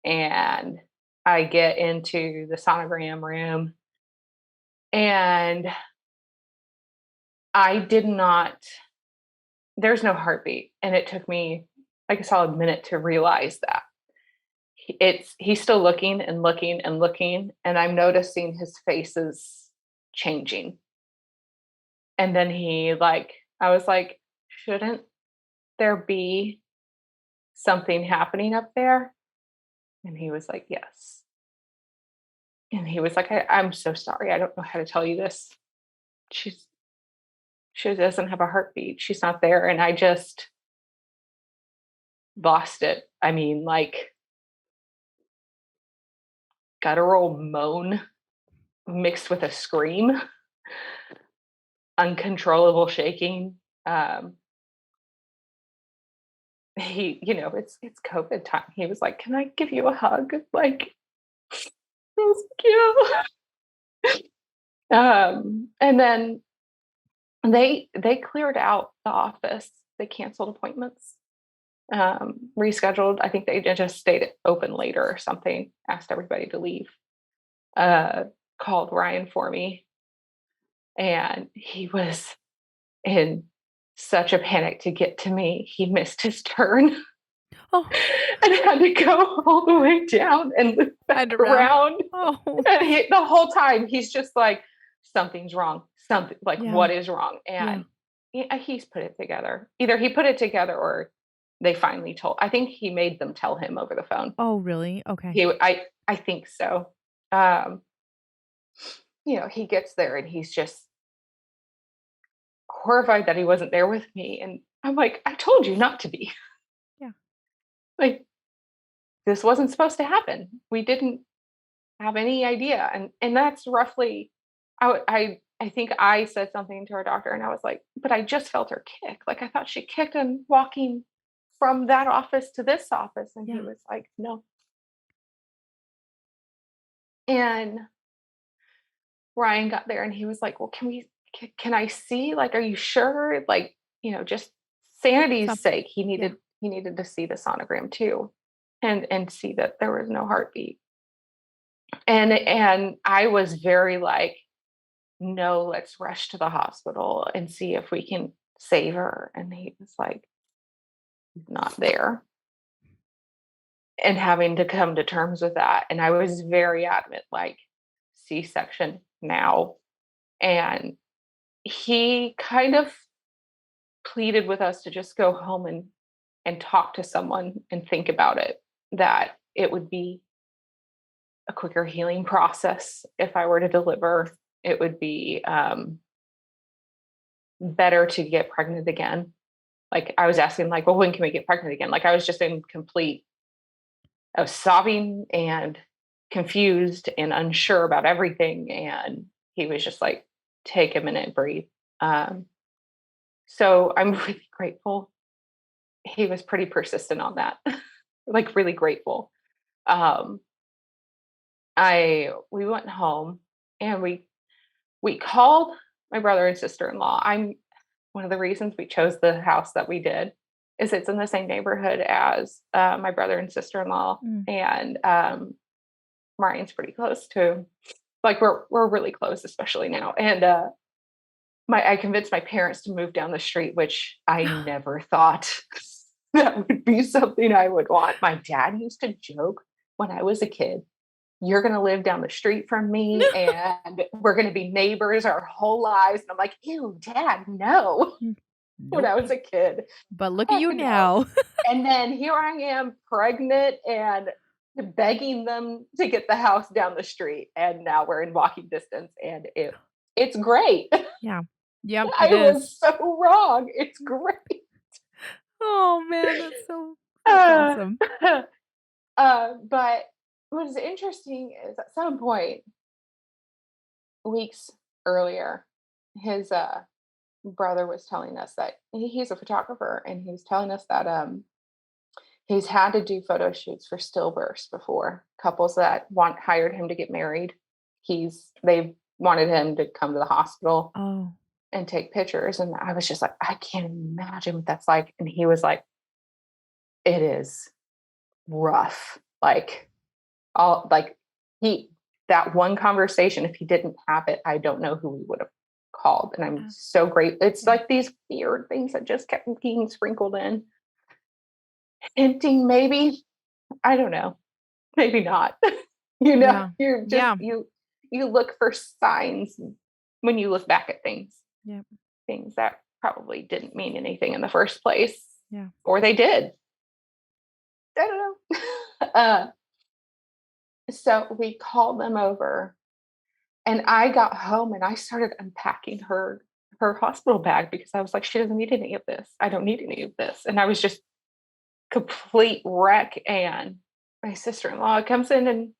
And I get into the sonogram room, and I did not, there's no heartbeat. And it took me like a solid minute to realize that. He's still looking and looking and looking, and I'm noticing his face is changing. And then I was like, shouldn't there be something happening up there? And he was like, yes. And he was like, I'm so sorry. I don't know how to tell you this. She's she doesn't have a heartbeat. She's not there. And I just lost it. I mean, like guttural moan mixed with a scream, uncontrollable shaking. Um, it's COVID time. He was like, "Can I give you a hug?" Like, I was like, yeah. And then they cleared out the office. They canceled appointments, rescheduled. I think they just stayed open later or something. Asked everybody to leave. Uh, Called Ryan for me, and he was in such a panic to get to me. He missed his turn Oh, and had to go all the way down and loop and back around. around. Oh, And the whole time he's just like, something's wrong. Something like, yeah. what is wrong? Yeah. And he's put it together. Either he put it together or they finally told. I think he made them tell him over the phone. Oh, really? Okay. I think so. He gets there and he's just horrified that he wasn't there with me. And I'm like, I told you not to be. Yeah. Like, this wasn't supposed to happen. We didn't have any idea. And that's roughly, I think I said something to our doctor and I was like, but I just felt her kick. Like, I thought she kicked and walking from that office to this office. And he Yeah. was like, no. And Ryan got there and he was like, well, can I see? Like, are you sure? Like, just sanity's sake, he Yeah. needed to see the sonogram too and see that there was no heartbeat. And I was very like, no, let's rush to the hospital and see if we can save her. And he was like, not there. And having to come to terms with that. And I was very adamant, like, C-section now. And he kind of pleaded with us to just go home and talk to someone and think about it, that it would be a quicker healing process if I were to deliver. It would be better to get pregnant again. Like, I was asking, like, well, when can we get pregnant again? Like, I was just I was sobbing and confused and unsure about everything. And he was just like, take a minute, breathe. So I'm really grateful. He was pretty persistent on that, like, really grateful. Um, we went home and we called my brother and sister-in-law. One of the reasons we chose the house that we did is it's in the same neighborhood as my brother and sister-in-law, and Ryan's pretty close to. Like, we're really close, especially now. And I convinced my parents to move down the street, which I never thought that would be something I would want. My dad used to joke when I was a kid, you're going to live down the street from me and we're going to be neighbors our whole lives. And I'm like, ew, Dad, no. When I was a kid. But look at you now. And then here I am, pregnant and begging them to get the house down the street. And now we're in walking distance and it's great. Yeah. Yep. I was so wrong. It's great. Oh man, that's awesome. But what's interesting is at some point, weeks earlier, his brother was telling us that he's a photographer, and he was telling us that he's had to do photo shoots for stillbirths before. Couples that hired him to get married, they wanted him to come to the hospital and take pictures. And I was just like, I can't imagine what that's like. And he was like, it is rough. Like, that one conversation, if he didn't have it, I don't know who we would have called. And I'm so grateful. It's like these weird things that just kept being sprinkled in, hinting maybe, I don't know, maybe not. You're just you look for signs when you look back at things. Things that probably didn't mean anything in the first place. Or they did. uh, so we called them over, and I got home and I started unpacking her hospital bag because I was like, she doesn't need any of this. I don't need any of this. And I was just complete wreck. And my sister-in-law comes in and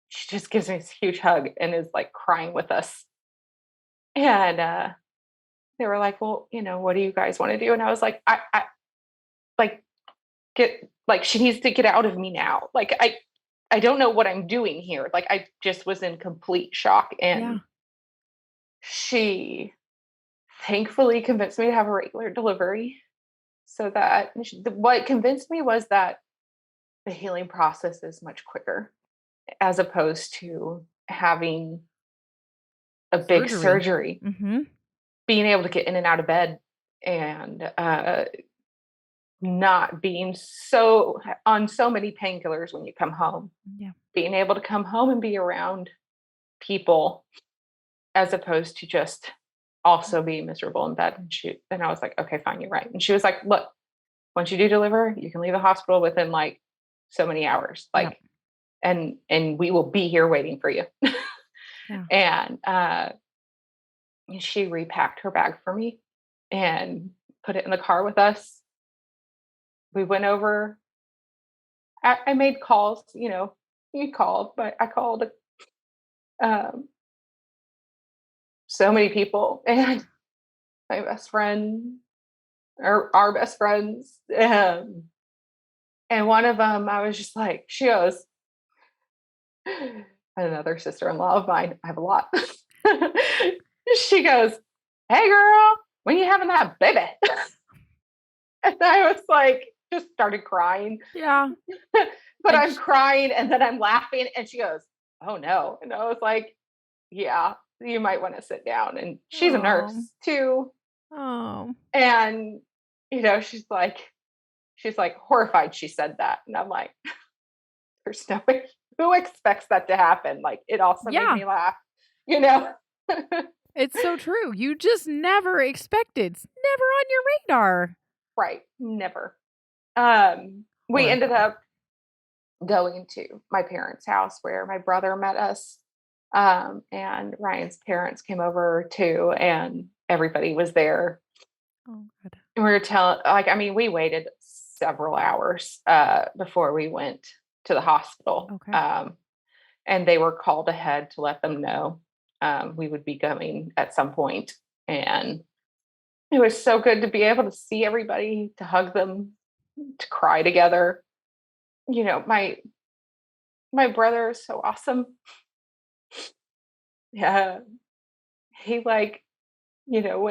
she just gives me this huge hug and is like crying with us. And they were like, well, what do you guys want to do? And I was like, I like get like she needs to get out of me now. Like I don't know what I'm doing here. Like I just was in complete shock. Yeah. And she thankfully convinced me to have a regular delivery. So that what convinced me was that the healing process is much quicker as opposed to having a big surgery. Mm-hmm. Being able to get in and out of bed and not being so on so many painkillers when you come home. Yeah. Being able to come home and be around people as opposed to just also being miserable in bed. And I was like, okay, fine, you're right. And she was like, look, once you do deliver, you can leave the hospital within like so many hours. Like, and we will be here waiting for you. Yeah. And she repacked her bag for me and put it in the car with us. We went over. I made calls, you called, but I called um, so many people and my best friend or our best friends. And one of them, I was just like, she goes, another sister-in-law of mine, I have a lot. She goes, hey girl, when you having that baby? And I was like, just started crying. Yeah. But I'm crying and then I'm laughing. And she goes, oh no. And I was like, yeah, you might want to sit down. And she's a nurse too. Oh. And, she's like horrified she said that. And I'm like, there's no way. Who expects that to happen? Like, it also made me laugh, It's so true. You just never expected. It's never on your radar. Right. Never. We ended up going to my parents' house where my brother met us. And Ryan's parents came over too, and everybody was there. Oh, good. And we were we waited several hours before we went to the hospital. Okay. And they were called ahead to let them know we would be coming at some point. And it was so good to be able to see everybody, to hug them, to cry together. My brother is so awesome. Yeah. He went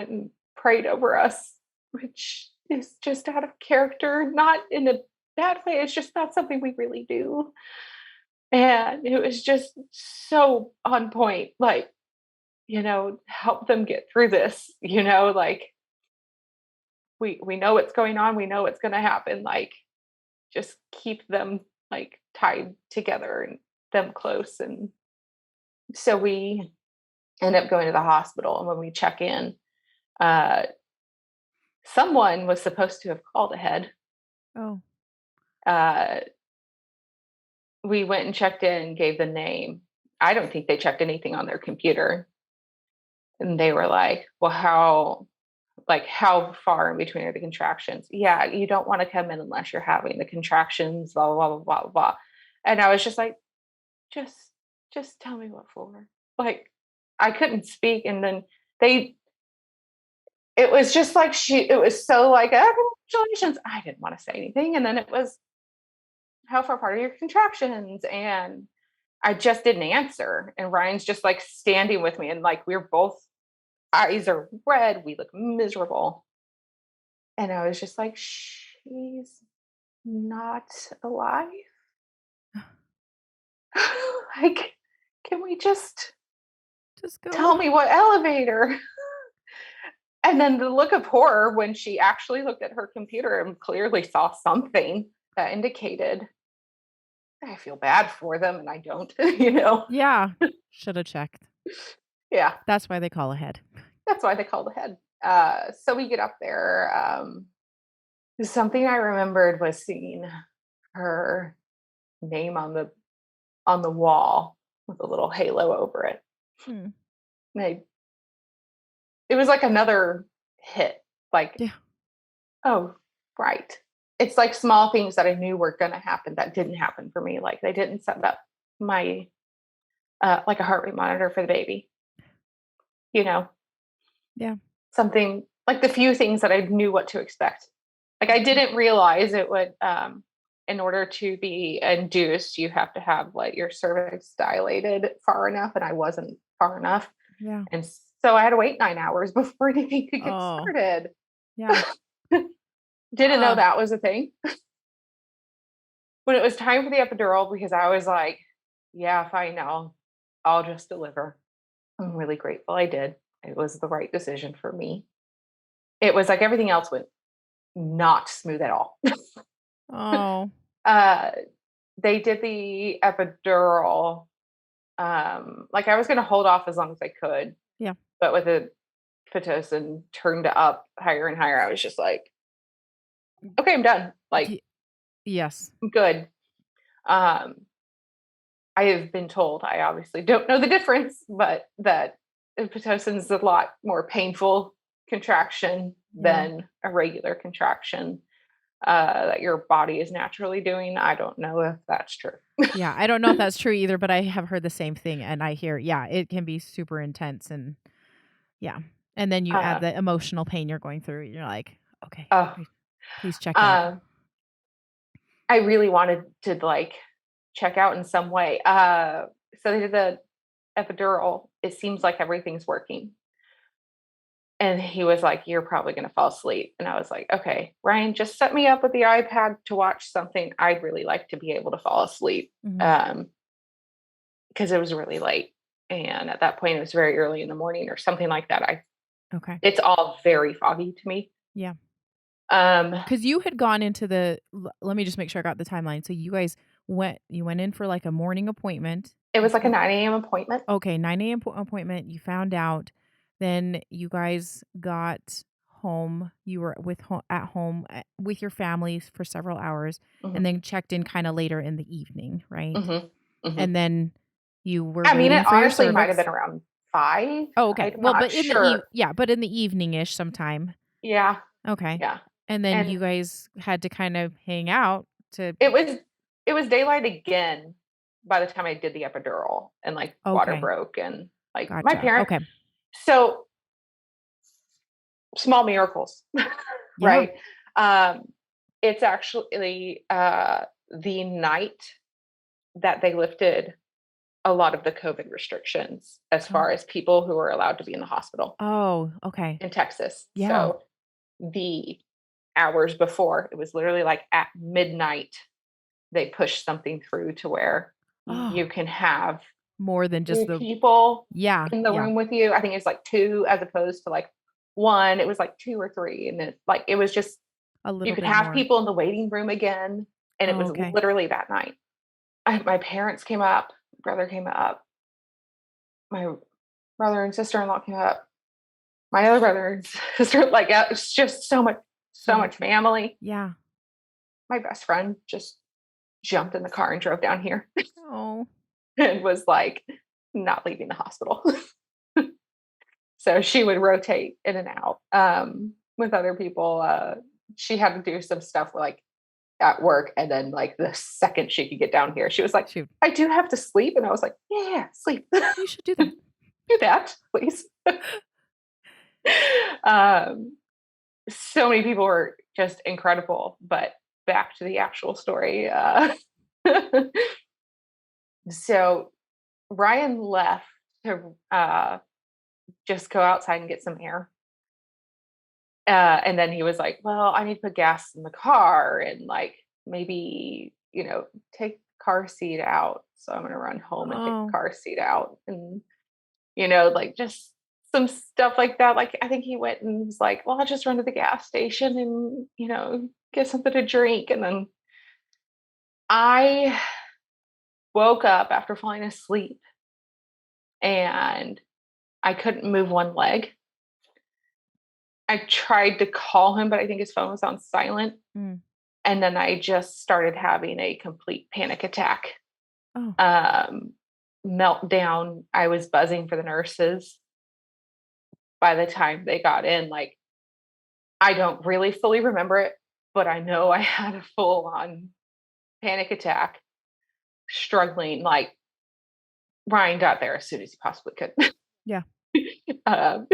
and prayed over us, which is just out of character, not in a bad way. It's just not something we really do. And it was just so on point, help them get through this, we know what's going on. We know what's going to happen. Just keep them tied together and them close. And so we end up going to the hospital. And when we check in, someone was supposed to have called ahead. Oh. We went and checked in and gave the name. I don't think they checked anything on their computer. And they were like, well, how far in between are the contractions? Yeah, you don't want to come in unless you're having the contractions, blah, blah, blah, blah, blah. And I was just like, just tell me what for. I couldn't speak. And then it was just like it was so like, oh, congratulations. I didn't want to say anything. And then it was, how far apart are your contractions? And I just didn't answer. And Ryan's just standing with me. And we're both, eyes are red. We look miserable. And I was just like, she's not alive. Can we just go? Tell me what elevator? And then the look of horror when she actually looked at her computer and clearly saw something that indicated, I feel bad for them and I don't, Yeah. Should have checked. Yeah. That's why they call ahead. That's why they called ahead. So we get up there. Something I remembered was seeing her name on the wall with a little halo over it. Hmm. It was like another hit. Like, Yeah. oh, right. It's like small things that I knew were going to happen that didn't happen for me. Like they didn't set up my like a heart rate monitor for the baby. Yeah. Something like the few things that I knew what to expect. Like I didn't realize it would in order to be induced, you have to have like your cervix dilated far enough, and I wasn't far enough. Yeah. And so I had to wait 9 hours before anything could get Oh. started. Yeah. Didn't know that was a thing. When it was time for the epidural, because I was like, yeah, fine, I'll just deliver. I'm really grateful I did. It was the right decision for me. It was like everything else went not smooth at all. Oh. They did the epidural. Like I was going to hold off as long as I could. Yeah. But with the Pitocin turned up higher and higher, I was just like, okay, I'm done. Like, Yes. I'm good. I have been told, I obviously don't know the difference, but that Pitocin is a lot more painful contraction than a regular contraction that your body is naturally doing. I don't know if that's true. Yeah, I don't know if that's true either, but I have heard the same thing, and I hear, yeah, it can be super intense, and yeah, and then you add the emotional pain you're going through. You're like, okay, please check out. I really wanted to like check out in some way. So they did the epidural. It seems like everything's working. And he was like, you're probably going to fall asleep. And I was like, okay, Ryan, just set me up with the iPad to watch something. I'd really like to be able to fall asleep. Mhm. Because it was really late. And at that point, it was very early in the morning or something like that. Okay. It's all very foggy to me. Yeah. Because you had gone into let me just make sure I got the timeline. So you guys went in for like a morning appointment. It was like a 9 a.m. appointment. Okay, 9 a.m. appointment. You found out. Then you guys got home. You were at home with your families for several hours, and then checked in kind of later in the evening, right? And then you were I mean, waiting it for your honestly might have cervix. been around 5. Oh, okay. I'm Well, not but in sure. but in the evening-ish sometime. Yeah. Okay. Yeah. And then And you guys had to kind of hang out to. it was daylight again by the time I did the epidural, and like water Okay. broke, and like my Gotcha. parents. Okay. So small miracles, Yeah. right? It's actually the night that they lifted a lot of the COVID restrictions as Oh. far as people who were allowed to be in the hospital Oh, okay. in Texas. Yeah. So the hours before, it was literally like at midnight, they pushed something through to where you Oh, can have more than just 3 people in the yeah. room with you. I think it's like 2 as opposed to like 1. It was like 2 or 3. And it was just, A you little could bit have more. people in the waiting room again. And it Oh, was okay. literally that night. My parents came up, brother came up, my brother and sister-in-law came up, my other brother and sister, like it's just so much family. Yeah. My best friend just jumped in the car and drove down here Oh. and was like not leaving the hospital. So she would rotate in and out with other people. She had to do some stuff like at work, and then like the second she could get down here, she was like, Shoot. I do have to sleep. And I was like, yeah, sleep. You should do that. Do that, please. So many people were just incredible. But back to the actual story. So Ryan left to just go outside and get some air. And then he was like, well, I need to put gas in the car, and like maybe, take the car seat out. So I'm going to run home and take the Oh. car seat out. And, like just some stuff like that. Like, I think he went and was like, well, I'll just run to the gas station and, get something to drink. And then I woke up after falling asleep, and I couldn't move one leg. I tried to call him, but I think his phone was on silent. Mm. And then I just started having a complete panic attack, Oh, meltdown. I was buzzing for the nurses. By the time they got in, like, I don't really fully remember it, but I know I had a full on panic attack, struggling. Like, Ryan got there as soon as he possibly could. yeah. um,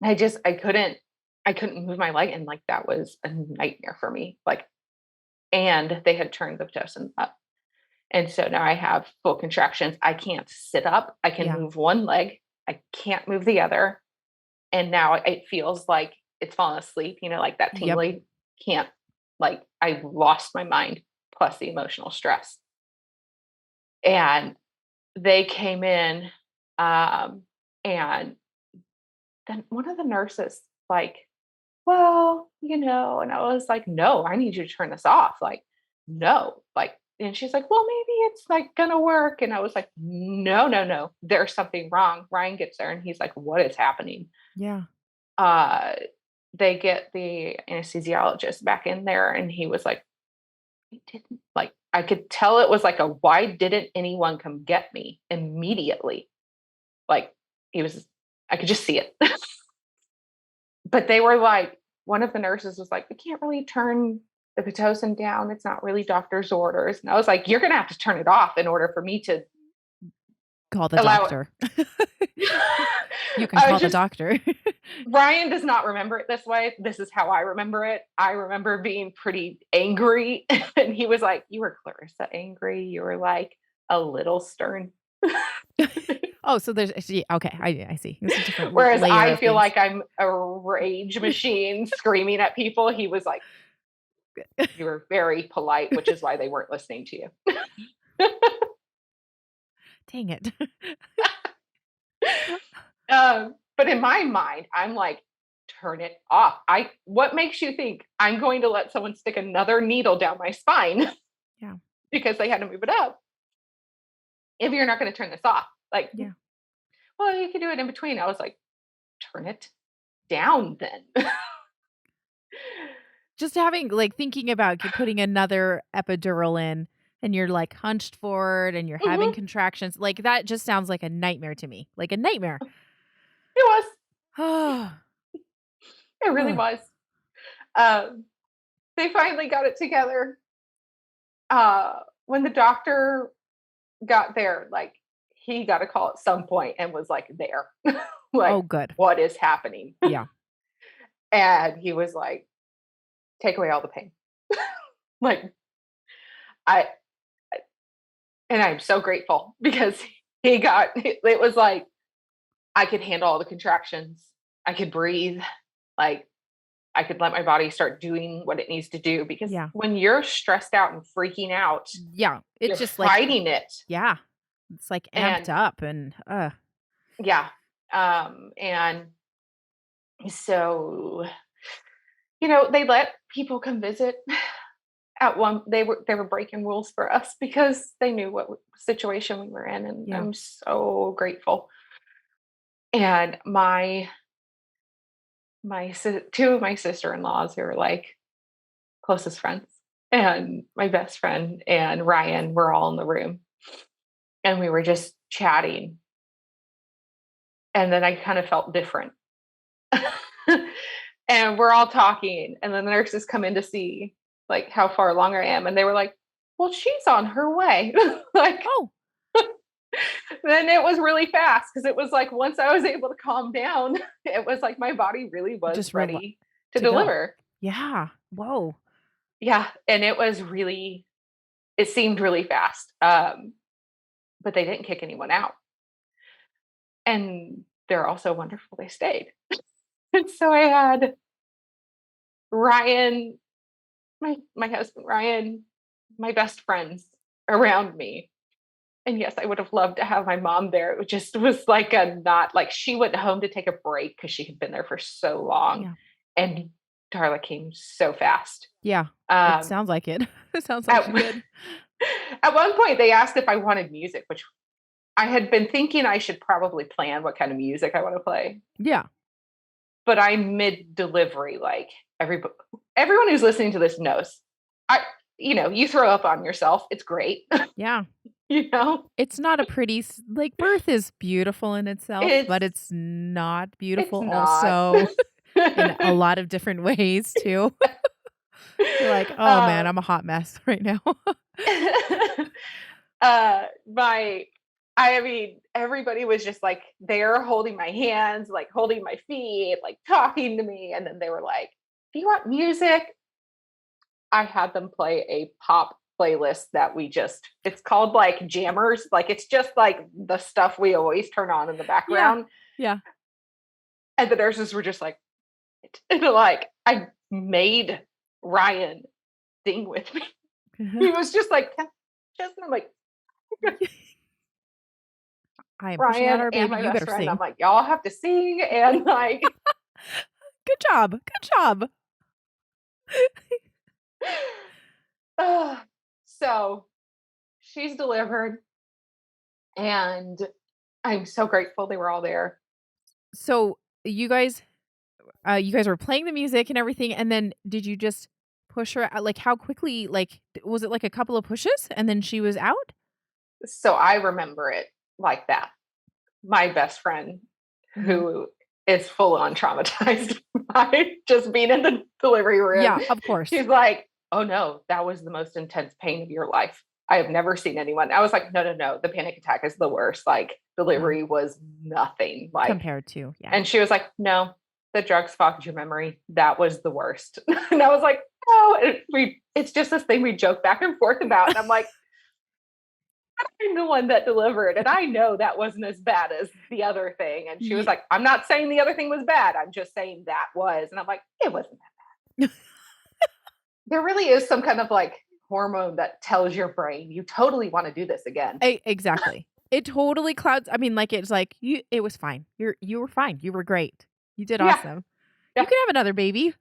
I couldn't move my leg, and like that was a nightmare for me. Like, and they had turned the Pitocin up, and so now I have full contractions. I can't sit up. I can Yeah. move one leg. I can't move the other, and now it feels like it's fallen asleep. You know, like that Yep. tingly. Can't, like, I lost my mind plus the emotional stress, and they came in, and then one of the nurses, like, well, and I was like, no, I need you to turn this off. Like, no, like, and she's like, well, maybe it's like gonna work. And I was like, no, no, no, there's something wrong. Ryan gets there and he's like, what is happening? Yeah. Uh, they get the anesthesiologist back in there and he was like, I didn't, like, I could tell it was like a, why didn't anyone come get me immediately? Like, he was, I could just see it. But they were like, one of the nurses was like, we can't really turn the Pitocin down. It's not really doctor's orders. And I was like, you're going to have to turn it off in order for me to Call the allow doctor. You can I call was the just, doctor. Ryan does not remember it this way. This is how I remember it. I remember being pretty angry. And he was like, you were Clairissa angry. You were like a little stern. Oh, so there's okay. I see. It's a different Whereas layer I of feel things. like I'm a rage machine screaming at people. He was like, you were very polite, which is why they weren't listening to you. Dang it. But in my mind, I'm like, turn it off. What makes you think I'm going to let someone stick another needle down my spine Yeah. because they had to move it up if you're not going to turn this off? Like, Yeah. well, you can do it in between. I was like, turn it down then. Just having like thinking about putting another epidural in and you're like hunched forward and you're having Mhm. contractions. Like that just sounds like a nightmare to me. Like a nightmare. It was. Oh. It really was. Um, they finally got it together. When the doctor got there, like, he got a call at some point and was like there. Oh, Like, good. what is happening? Yeah. And he was like, take away all the pain. Like, I and I'm so grateful because it was like I could handle all the contractions. I could breathe. Like, I could let my body start doing what it needs to do because Yeah. when you're stressed out and freaking out, Yeah. you're It's just like, fighting it. yeah. It's like amped And up and yeah. And so, they let people come visit. At one, they were breaking rules for us because they knew what situation we were in, and yeah. I'm so grateful. And two of my sister-in-laws who are like closest friends, and my best friend and Ryan were all in the room, and we were just chatting. And then I kind of felt different. And we're all talking, and then the nurses come in to see like how far along I am, and they were like, well, she's on her way. Like, Oh, then it was really fast because it was like once I was able to calm down, it was like my body really was just ready to to go. deliver. Yeah. Whoa. Yeah, and it seemed really fast. But they didn't kick anyone out. And they're also wonderful. They stayed. And so I had Ryan, my husband Ryan, my best friends around me. And yes, I would have loved to have my mom there. It just was like a not like she went home to take a break because she had been there for so long. Yeah. And Darla came so fast. Yeah. It Um, sounds like it. It sounds like at, she did. at one point, they asked if I wanted music, which I had been thinking I should probably plan what kind of music I want to play. Yeah. But I'm mid delivery, like, everyone who's listening to this knows. You throw up on yourself. It's great. Yeah. It's not a pretty, like, birth is beautiful in itself, but it's not beautiful not. also in a lot of different ways too. You're like, oh man, I'm a hot mess right now. Everybody was just like there holding my hands, like holding my feet, like talking to me. And then they were like, do you want music? I had them play a pop playlist that it's called like jammers. Like it's just like the stuff we always turn on in the background. Yeah. And the nurses were just like, and like, I made Ryan sing with me. He was just like, I'm like, I am pushing Ryan out our baby. and my You best better friend. sing. I'm like, y'all have to sing, and like, good job. So she's delivered, and I'm so grateful they were all there. So you guys were playing the music and everything, and then did you just push her out? Like, how quickly? Like, was it like a couple of pushes and then she was out? So I remember it like that. My best friend, who is full on traumatized by just being in the delivery room. Yeah, of course. She's like, oh no, that was the most intense pain of your life. I have never seen anyone. I was like, no. The panic attack is the worst. Like delivery was nothing like compared to, yeah. And she was like, no, the drugs fogged your memory. That was the worst. And I was like, oh, it's just this thing we joke back and forth about. And I'm like, I'm the one that delivered, and I know that wasn't as bad as the other thing. And she was like, I'm not saying the other thing was bad. I'm just saying that was. And I'm like, it wasn't that bad. There really is some kind of like hormone that tells your brain you totally want to do this again. Exactly. It totally clouds. I mean, like, it's like it was fine. You were fine. You were great. You did awesome. Yeah. You can have another baby.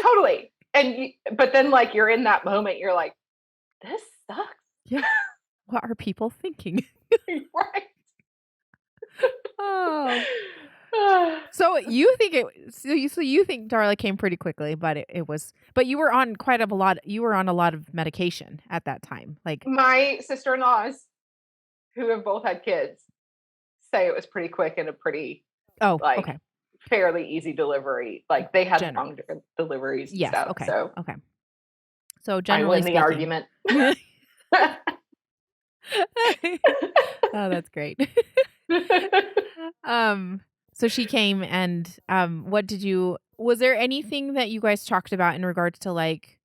Totally. But then like you're in that moment, you're like, this sucks. Yeah. What are people thinking? Right. Oh. So you think you think Darla came pretty quickly, but but you were on a lot of medication at that time. Like my sister-in-laws who have both had kids say it was pretty quick and a pretty okay. fairly easy delivery. Like they had long deliveries and stuff. Okay. So okay. So generally I win the argument. Oh, that's great. So she came and was there anything that you guys talked about in regards to like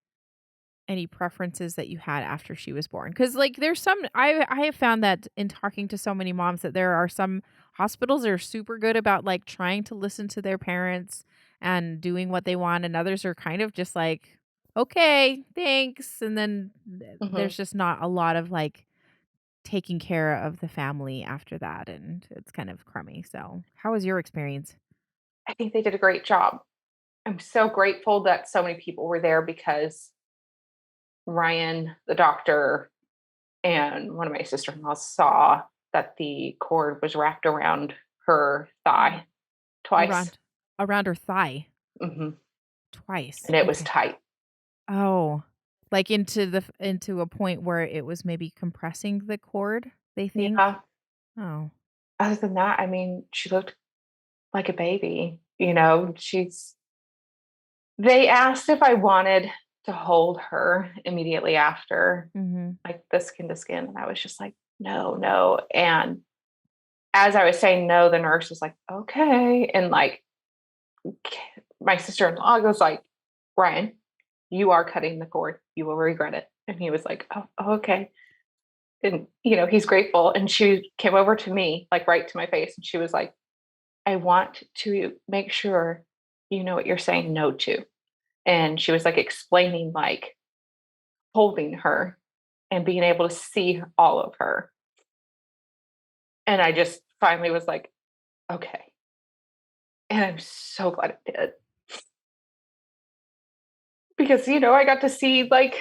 any preferences that you had after she was born? Because like there's some I have found that in talking to so many moms that there are some hospitals that are super good about like trying to listen to their parents and doing what they want, and others are kind of just like, okay, thanks, and then there's just not a lot of like taking care of the family after that, and it's kind of crummy. So how was your experience? I think they did a great job. I'm so grateful that so many people were there because Ryan, the doctor, and one of my sister-in-laws saw that the cord was wrapped around her thigh twice. Around her thigh? Mm-hmm. Twice. And it was tight. Oh. Like into a point where it was maybe compressing the cord, they think? Yeah. Oh. Other than that, I mean, she looked like a baby. They asked if I wanted to hold her immediately after, like the skin to skin. And I was just like, no. And as I was saying no, the nurse was like, okay. And like my sister-in-law goes like, Ryan, you are cutting the cord. You will regret it. And he was like, oh, okay. And, he's grateful. And she came over to me, like right to my face. And she was like, I want to make sure you know what you're saying no to. And she was like explaining, like holding her and being able to see all of her. And I just finally was like, okay. And I'm so glad it did. Because, I got to see like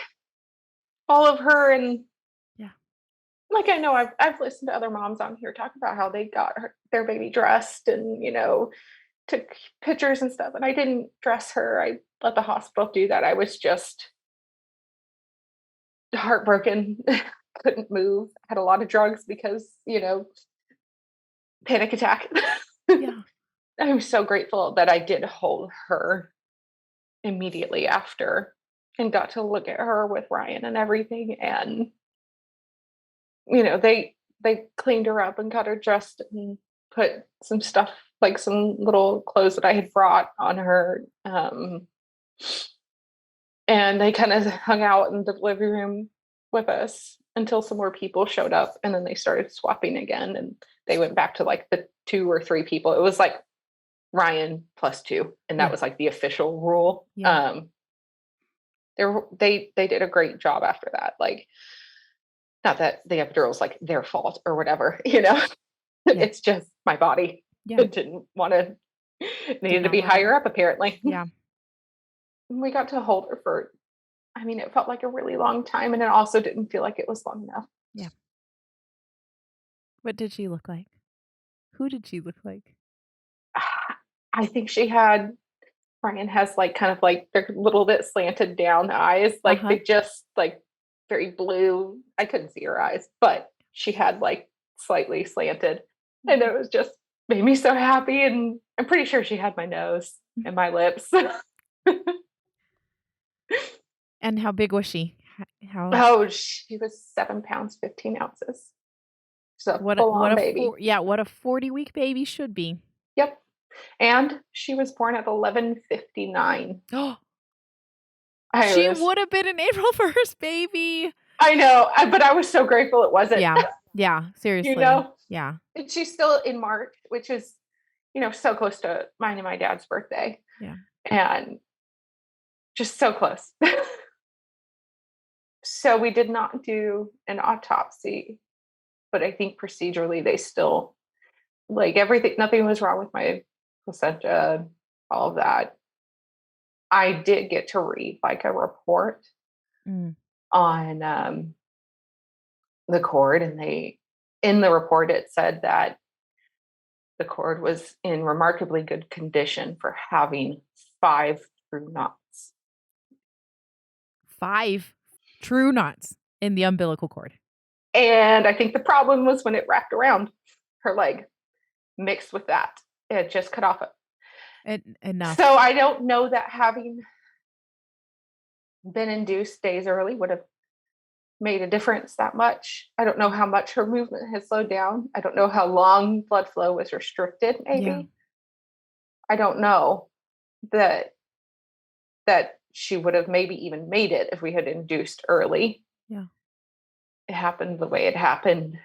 all of her, and like, I know I've listened to other moms on here talk about how they got their baby dressed and, took pictures and stuff. And I didn't dress her. I let the hospital do that. I was just heartbroken, couldn't move, had a lot of drugs because, panic attack. Yeah. I'm so grateful that I did hold her immediately after and got to look at her with Ryan and everything. And, they cleaned her up and got her dressed and put some stuff, like some little clothes that I had brought on her. And they kind of hung out in the living room with us until some more people showed up, and then they started swapping again, and they went back to like the 2 or 3 people. It was like Ryan plus 2, and that Yeah. was like the official rule. Yeah. They did a great job after that. Like, not that the epidural's like their fault or whatever, Yeah. It's just my body. Yeah. It didn't want to, needed to not be want it. higher up apparently. Yeah. And we got to hold her for, it felt like a really long time, and it also didn't feel like it was long enough. Yeah. What did she look like? Who did she look like? I think Ryan has like kind of like they're a little bit slanted down eyes, like Uh-huh. they just like very blue. I couldn't see her eyes, but she had like slightly slanted, and it was just made me so happy. And I'm pretty sure she had my nose and my lips. And how big was she? How Oh, she was 7 pounds 15 ounces. She's a what full on baby. what a 40-week baby should be. Yep. And she was born at 11:59. Oh, I she was, would have been an April 1st baby. I know, but I was so grateful it wasn't. Yeah. Yeah, seriously. Yeah. And she's still in March, which is, so close to mine and my dad's birthday. Yeah. And just so close. So we did not do an autopsy, but I think procedurally they still, like, everything, nothing was wrong with my placenta, all of that. I did get to read like a report Mm. on the cord, and in the report it said that the cord was in remarkably good condition for having 5 true knots. 5 true knots in the umbilical cord. And I think the problem was when it wrapped around her leg, mixed with that, it just cut off it. Enough. So I don't know that having been induced days early would have made a difference that much. I don't know how much her movement has slowed down. I don't know how long blood flow was restricted, maybe. Yeah. I don't know that she would have maybe even made it if we had induced early. Yeah. It happened the way it happened.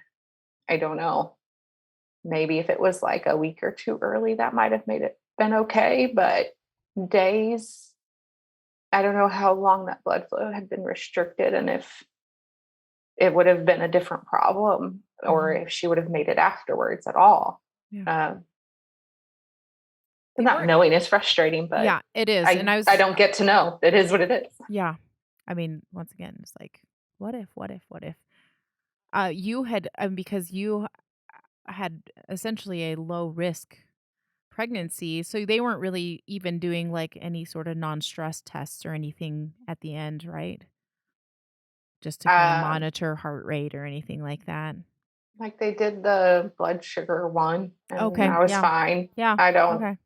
I don't know. Maybe if it was like a week or 2 early, that might have made it been okay, but days, I don't know how long that blood flow had been restricted, and if it would have been a different problem, or if she would have made it afterwards at all. Yeah. Not knowing is frustrating, but yeah, it is. I don't get to know. It is what it is. Yeah. I mean, once again, it's like, what if? You had, because you had essentially a low risk pregnancy, so they weren't really even doing like any sort of non-stress tests or anything at the end, right? Just to kind of monitor heart rate or anything like that. Like they did the blood sugar one, and Okay. I was Yeah. fine. Yeah. I don't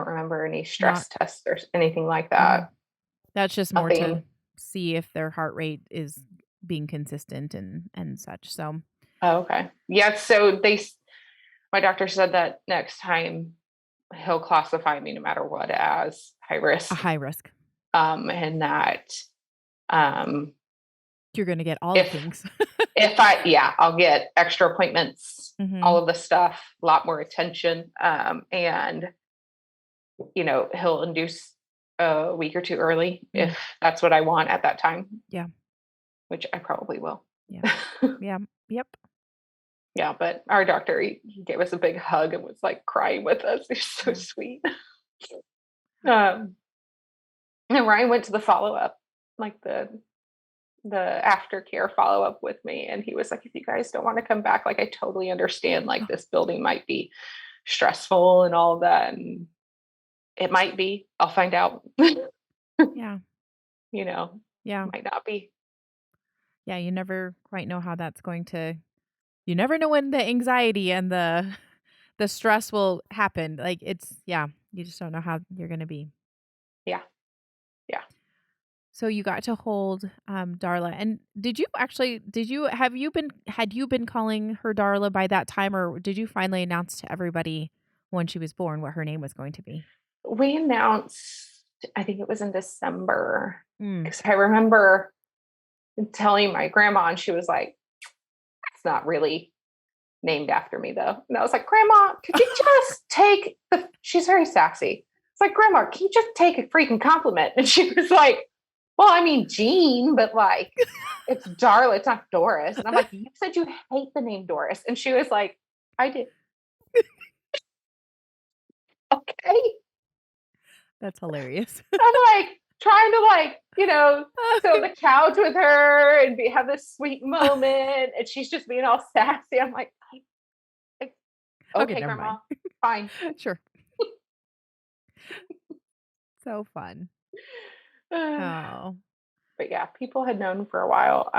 remember any stress tests or anything like that. That's just more to Nothing. see if their heart rate is being consistent and such. So, Oh, okay. Yeah. So my doctor said that next time he'll classify me no matter what as high risk. a high risk. And that You're going to get all the things. I'll get extra appointments, Mhm. all of the stuff, a lot more attention. And, he'll induce a week or 2 early if that's what I want at that time. Yeah. Which I probably will. Yeah. Yeah. Yep. Yeah, but our doctor, he gave us a big hug and was like crying with us. He's so sweet. And Ryan went to the follow-up, like the aftercare follow-up with me, and he was like, if you guys don't want to come back, like I totally understand, like this building might be stressful and all of that. And It might be. I'll find out. Yeah. You know, Yeah. might not be. Yeah, you never quite know how that's going to you never know when the anxiety and the the stress will happen. Like it's yeah, you just don't know how you're going to be. Yeah. Yeah. So you got to hold Darla. And had you been calling her Darla by that time, or did you finally announce to everybody when she was born what her name was going to be? We announced, I think it was in December, Mm. because I remember telling my grandma, and she was like, it's not really named after me though. And I was like, Grandma, could you just take she's very sassy. It's like, Grandma, can you just take a freaking compliment? And she was like, well, I mean, Jean, but like, it's Darla, it's not Doris. And I'm like, you said you hate the name Doris. And she was like, I did. Okay. That's hilarious. I'm like trying to sit on the couch with her and have this sweet moment. And she's just being all sassy. I'm like, Okay, okay, never Grandma, mind. fine. Sure. So fun. Oh. But yeah, people had known for a while.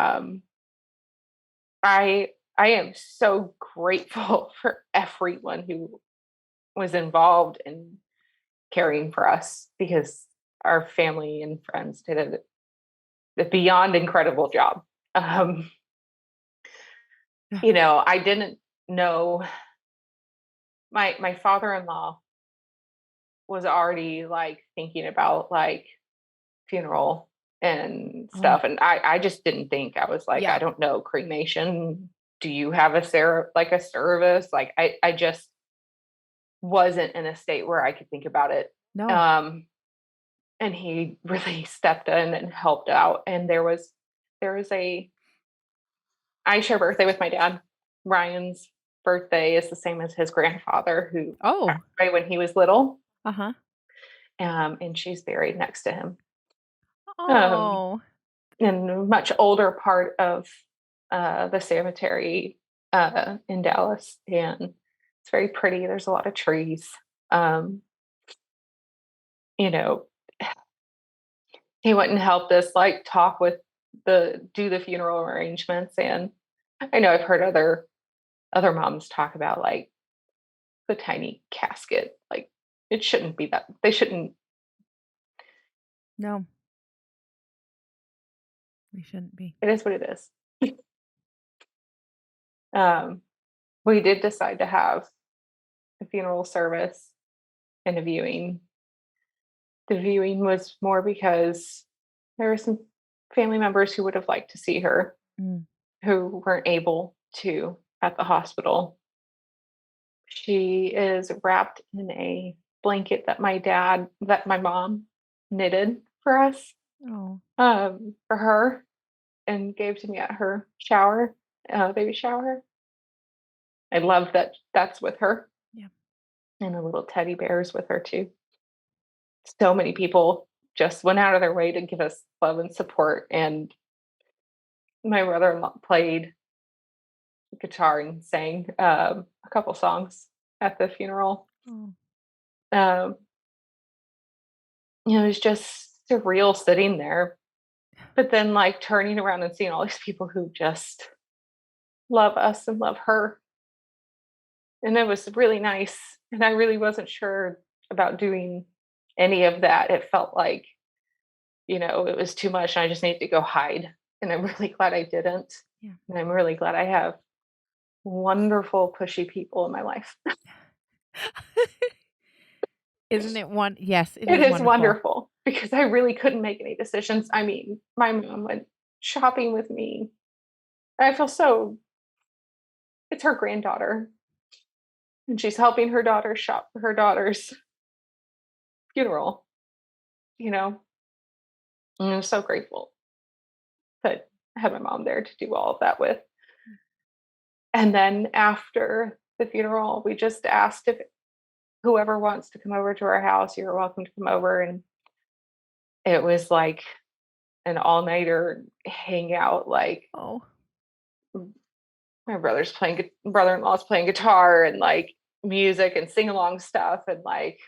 I am so grateful for everyone who was involved in caring for us, because our family and friends did a beyond incredible job. Um, I didn't know my father-in-law was already like thinking about like funeral and Oh, stuff, and I just didn't think. I was like, yeah. I don't know, cremation. Do you have a service? Like I just wasn't in a state where I could think about it. No. Um, and he really stepped in and helped out. And there was I share birthday with my dad. Ryan's birthday is the same as his grandfather, who passed Oh. away when he was little. Uh-huh. And she's buried next to him, um, Oh. in a much older part of the cemetery in Dallas. And it's very pretty. There's a lot of trees. Um, you know, he went and helped us like talk with do the funeral arrangements. And I know I've heard other moms talk about like the tiny casket. Like it shouldn't be that. They shouldn't. No, we shouldn't be. It is what it is. um we did decide to have a funeral service and a viewing. The viewing was more because there were some family members who would have liked to see her, Mm. who weren't able to at the hospital. She is wrapped in a blanket that my mom knitted for us, Oh. for her, and gave to me at her baby shower. I love that that's with her, Yeah. and the little teddy bears with her too. So many people just went out of their way to give us love and support. And my brother-in-law played guitar and sang a couple songs at the funeral. Oh. Um, it was just surreal sitting there, but then like turning around and seeing all these people who just love us and love her. And it was really nice. And I really wasn't sure about doing any of that. It felt like, it was too much and I just needed to go hide. And I'm really glad I didn't. Yeah. And I'm really glad I have wonderful, pushy people in my life. Isn't it one? Yes, it It is is wonderful. wonderful because I really couldn't make any decisions. I mean, my mom went shopping with me. I feel so, it's her granddaughter, and she's helping her daughter shop for her daughter's funeral, you know, and I'm so grateful that I had my mom there to do all of that with. And then after the funeral, we just asked if whoever wants to come over to our house, you're welcome to come over. And it was like an all-nighter hangout. Like Oh. my brother-in-law's playing guitar and like music and sing-along stuff, and like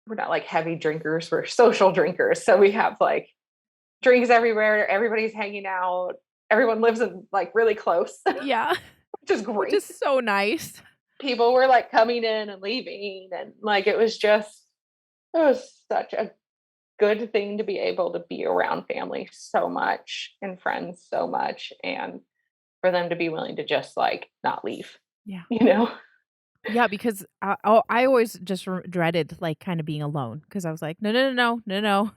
we're not like heavy drinkers, we're social drinkers. So we have like drinks everywhere, everybody's hanging out, everyone lives in like really close, Yeah, which is which is great. so nice. People were like coming in and leaving, and like it was such a good thing to be able to be around family so much and friends so much, and for them to be willing to just like not leave, Yeah. you know? Yeah, because I always just dreaded like kind of being alone because I was like, no, no, no, no, no, no.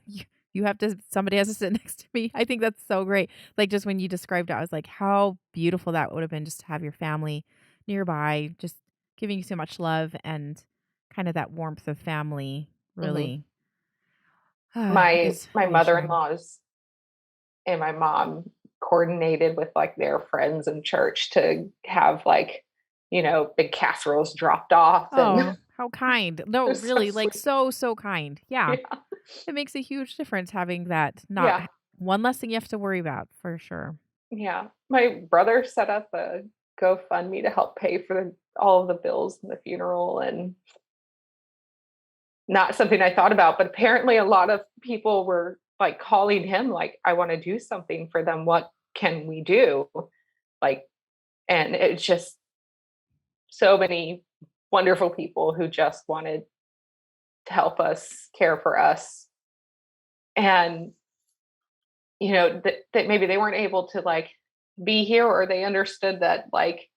You have to. Somebody has to sit next to me. I think that's so great. Like just when you described it, I was like, how beautiful that would have been just to have your family nearby, just giving you so much love and kind of that warmth of family. Mhm. Really My is my reassuring. mother-in-laws and my mom coordinated with like their friends in church to have like, big casseroles dropped off, and it Oh, how kind. No, was so really, like sweet. so, so kind. Yeah. Yeah. It makes a huge difference having that not Yeah. one less thing you have to worry about for sure. Yeah. My brother set up a GoFundMe to help pay for all of the bills and the funeral, and not something I thought about, but apparently a lot of people were like calling him like, I want to do something for them. What can we do? Like, and it's just so many wonderful people who just wanted to help us, care for us. And, that maybe they weren't able to like be here, or they understood that like,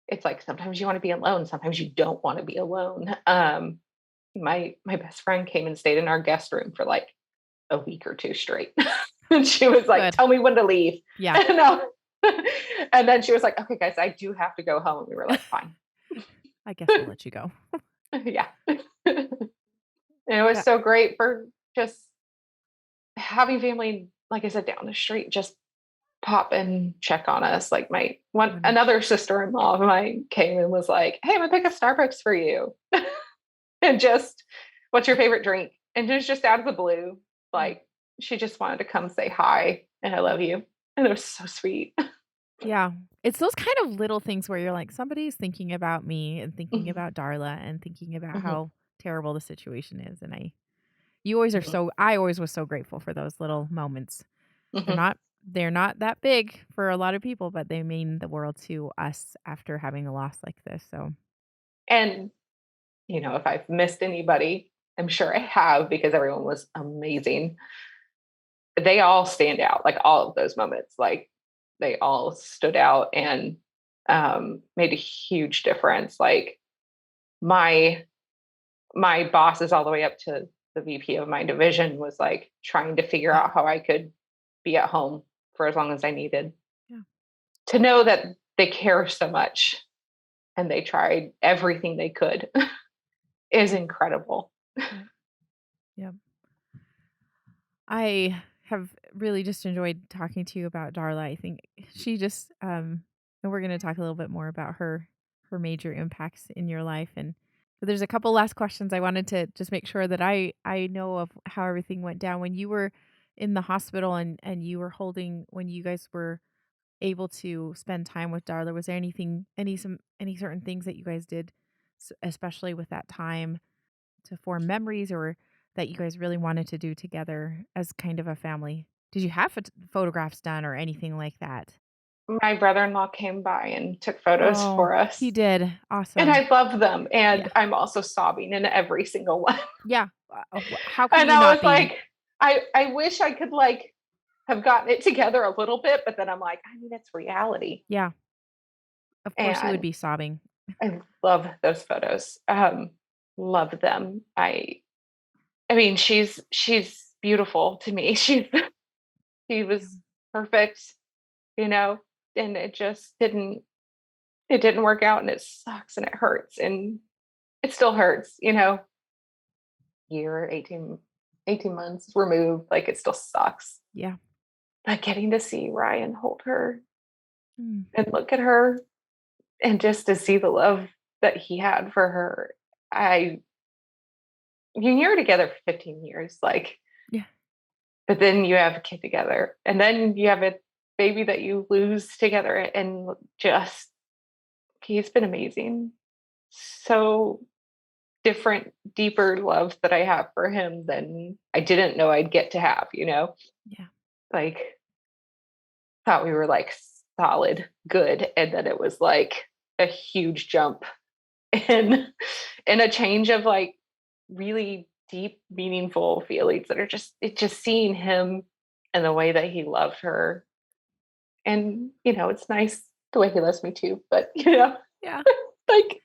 it's like sometimes you want to be alone, sometimes you don't want to be alone. My best friend came and stayed in our guest room for like a week or two straight. And she was like, Good. tell me when to leave. Yeah. And, and then she was like, okay, guys, I do have to go home. We were like, fine. I guess we'll let you go. Yeah. And it was Yeah. so great for just having family, like I said, down the street, just pop and check on us. Like When another sister-in-law of mine came and was like, hey, I'm gonna pick up Starbucks for you. And just, what's your favorite drink? And it was just out of the blue. yeah. Like, she just wanted to come say hi and I love you. And it was so sweet. Yeah. It's those kind of little things where you're like, somebody's thinking about me and thinking Mhm, about Darla and thinking about mhm, how terrible the situation is. And you always are mhm, I always was so grateful for those little moments. They're mhm. not, they're not that big for a lot of people, but they mean the world to us after having a loss like this. So, And, if I've missed anybody, I'm sure I have because everyone was amazing. They all stand out, like all of those moments, like they all stood out and made a huge difference. Like my my bosses all the way up to the VP of my division was like trying to figure yeah. out how I could be at home for as long as I needed. Yeah. To know that they care so much and they tried everything they could is incredible. Yeah. Yeah. I have really just enjoyed talking to you about Darla. I think she just and we're going to talk a little bit more about her major impacts in your life and but there's a couple last questions I wanted to just make sure that I know of how everything went down when you were in the hospital and you were holding when you guys were able to spend time with Darla. Was there any certain things that you guys did especially with that time to form memories or that you guys really wanted to do together as kind of a family? Did you have photographs done or anything like that? My brother-in-law came by and took photos Oh, for he us. did. And Awesome. I love them. Yeah. And I'm also sobbing in every single one. Yeah. How can And you I not was be? like, I wish I could like have gotten it together a little bit, but then I'm like, I mean, it's reality. Yeah. Of course you would And be sobbing. I love those photos. Love them. I mean, she's beautiful to me. She Yeah. was perfect, you know, and it didn't work out, and it sucks and it hurts and it still hurts, year, 18 months removed, like it still sucks. Yeah. But getting to see Ryan hold her Mm. and look at her and just to see the love that he had for her. I You're together for 15 years, like, Yeah. but then you have a kid together, and then you have a baby that you lose together, and just he's been amazing. So different, deeper love that I have for him than I didn't know I'd get to have, you know? Yeah. Like, thought we were like solid good. And then it was like a huge jump in a change of like really deep, meaningful feelings that are just seeing him and the way that he loved her. And, it's nice the way he loves me too, but Yeah. like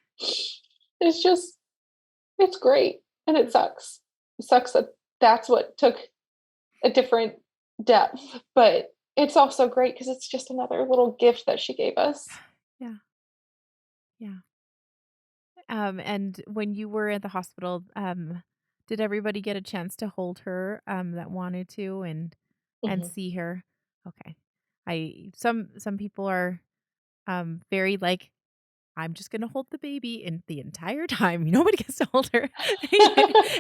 it's just it's great. And it sucks. It sucks that that's what took a different depth, but it's also great because it's just another little gift that she gave us. Yeah. Yeah. And when you were at the hospital, did everybody get a chance to hold her, that wanted to and Mhm. see her? Okay. Some people are very like, I'm just gonna hold the baby and the entire time. Nobody gets to hold her.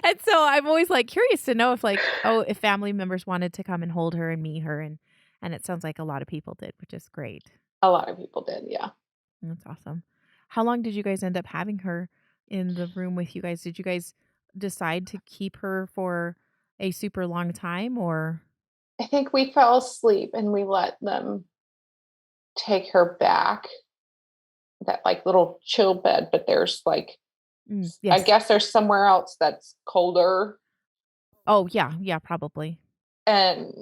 And so I'm always like curious to know if like, oh, if family members wanted to come and hold her and meet her and it sounds like a lot of people did, which is great. A lot of people did, yeah. That's awesome. How long did you guys end up having her in the room with you guys? Did you guys decide to keep her for a super long time or I think we fell asleep and we let them take her back, that like little chill bed, but there's like I yes. guess there's somewhere else that's colder, Oh, yeah, yeah, probably. and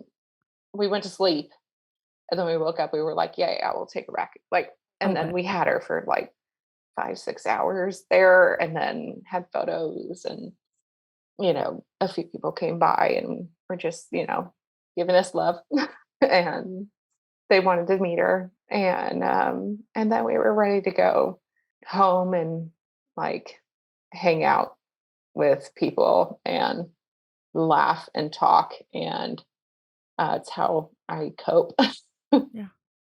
we went to sleep, and then we woke up, we were like, "Yeah, yeah, we'll take her back." Like, and Oh, then good. we had her for like 5, 6 hours there, and then had photos, and, a few people came by and were just, giving us love, and they wanted to meet her, and then we were ready to go home and, like, hang out with people and laugh and talk, and, it's how I cope. Yeah.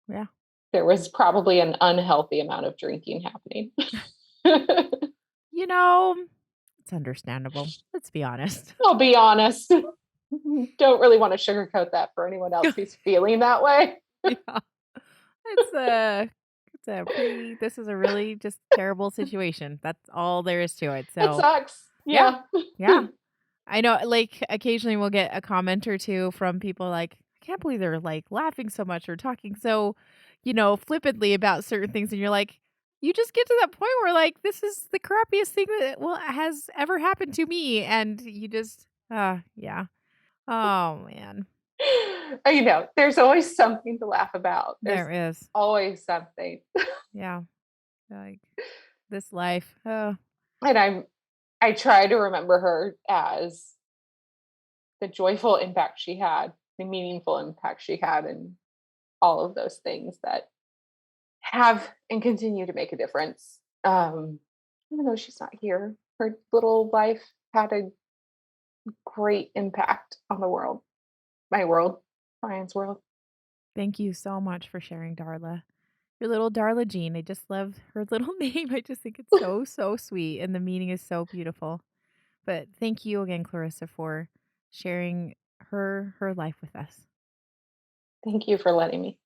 Yeah. There was probably an unhealthy amount of drinking happening. You know, it's understandable. Let's be honest. I'll be honest. Don't really wanna sugarcoat that for anyone else who's feeling that way. Yeah. It's a this is a really just terrible situation. That's all there is to it. It So, sucks. yeah. Yeah. Yeah. I know, like, occasionally we'll get a comment or 2 from people like, "I can't believe they're, like, laughing so much or talking so, flippantly about certain things," and you're like, you just get to that point where, like, this is the crappiest thing that has ever happened to me, and you just yeah. Oh, man. There's always something to laugh about. There's There is. always something. Yeah. Like, this life. Oh, And I try to remember her as the joyful impact she had, the meaningful impact she had, and all of those things that have and continue to make a difference. Even though she's not here, her little life had a great impact on the world, my world, Ryan's world. thank you so much for sharing, Darla. Your little Darla Jean. I just love her little name. I just think it's so, so sweet, and the meaning is so beautiful. But thank you again, Clarissa, for sharing her life with us. Thank you for letting me.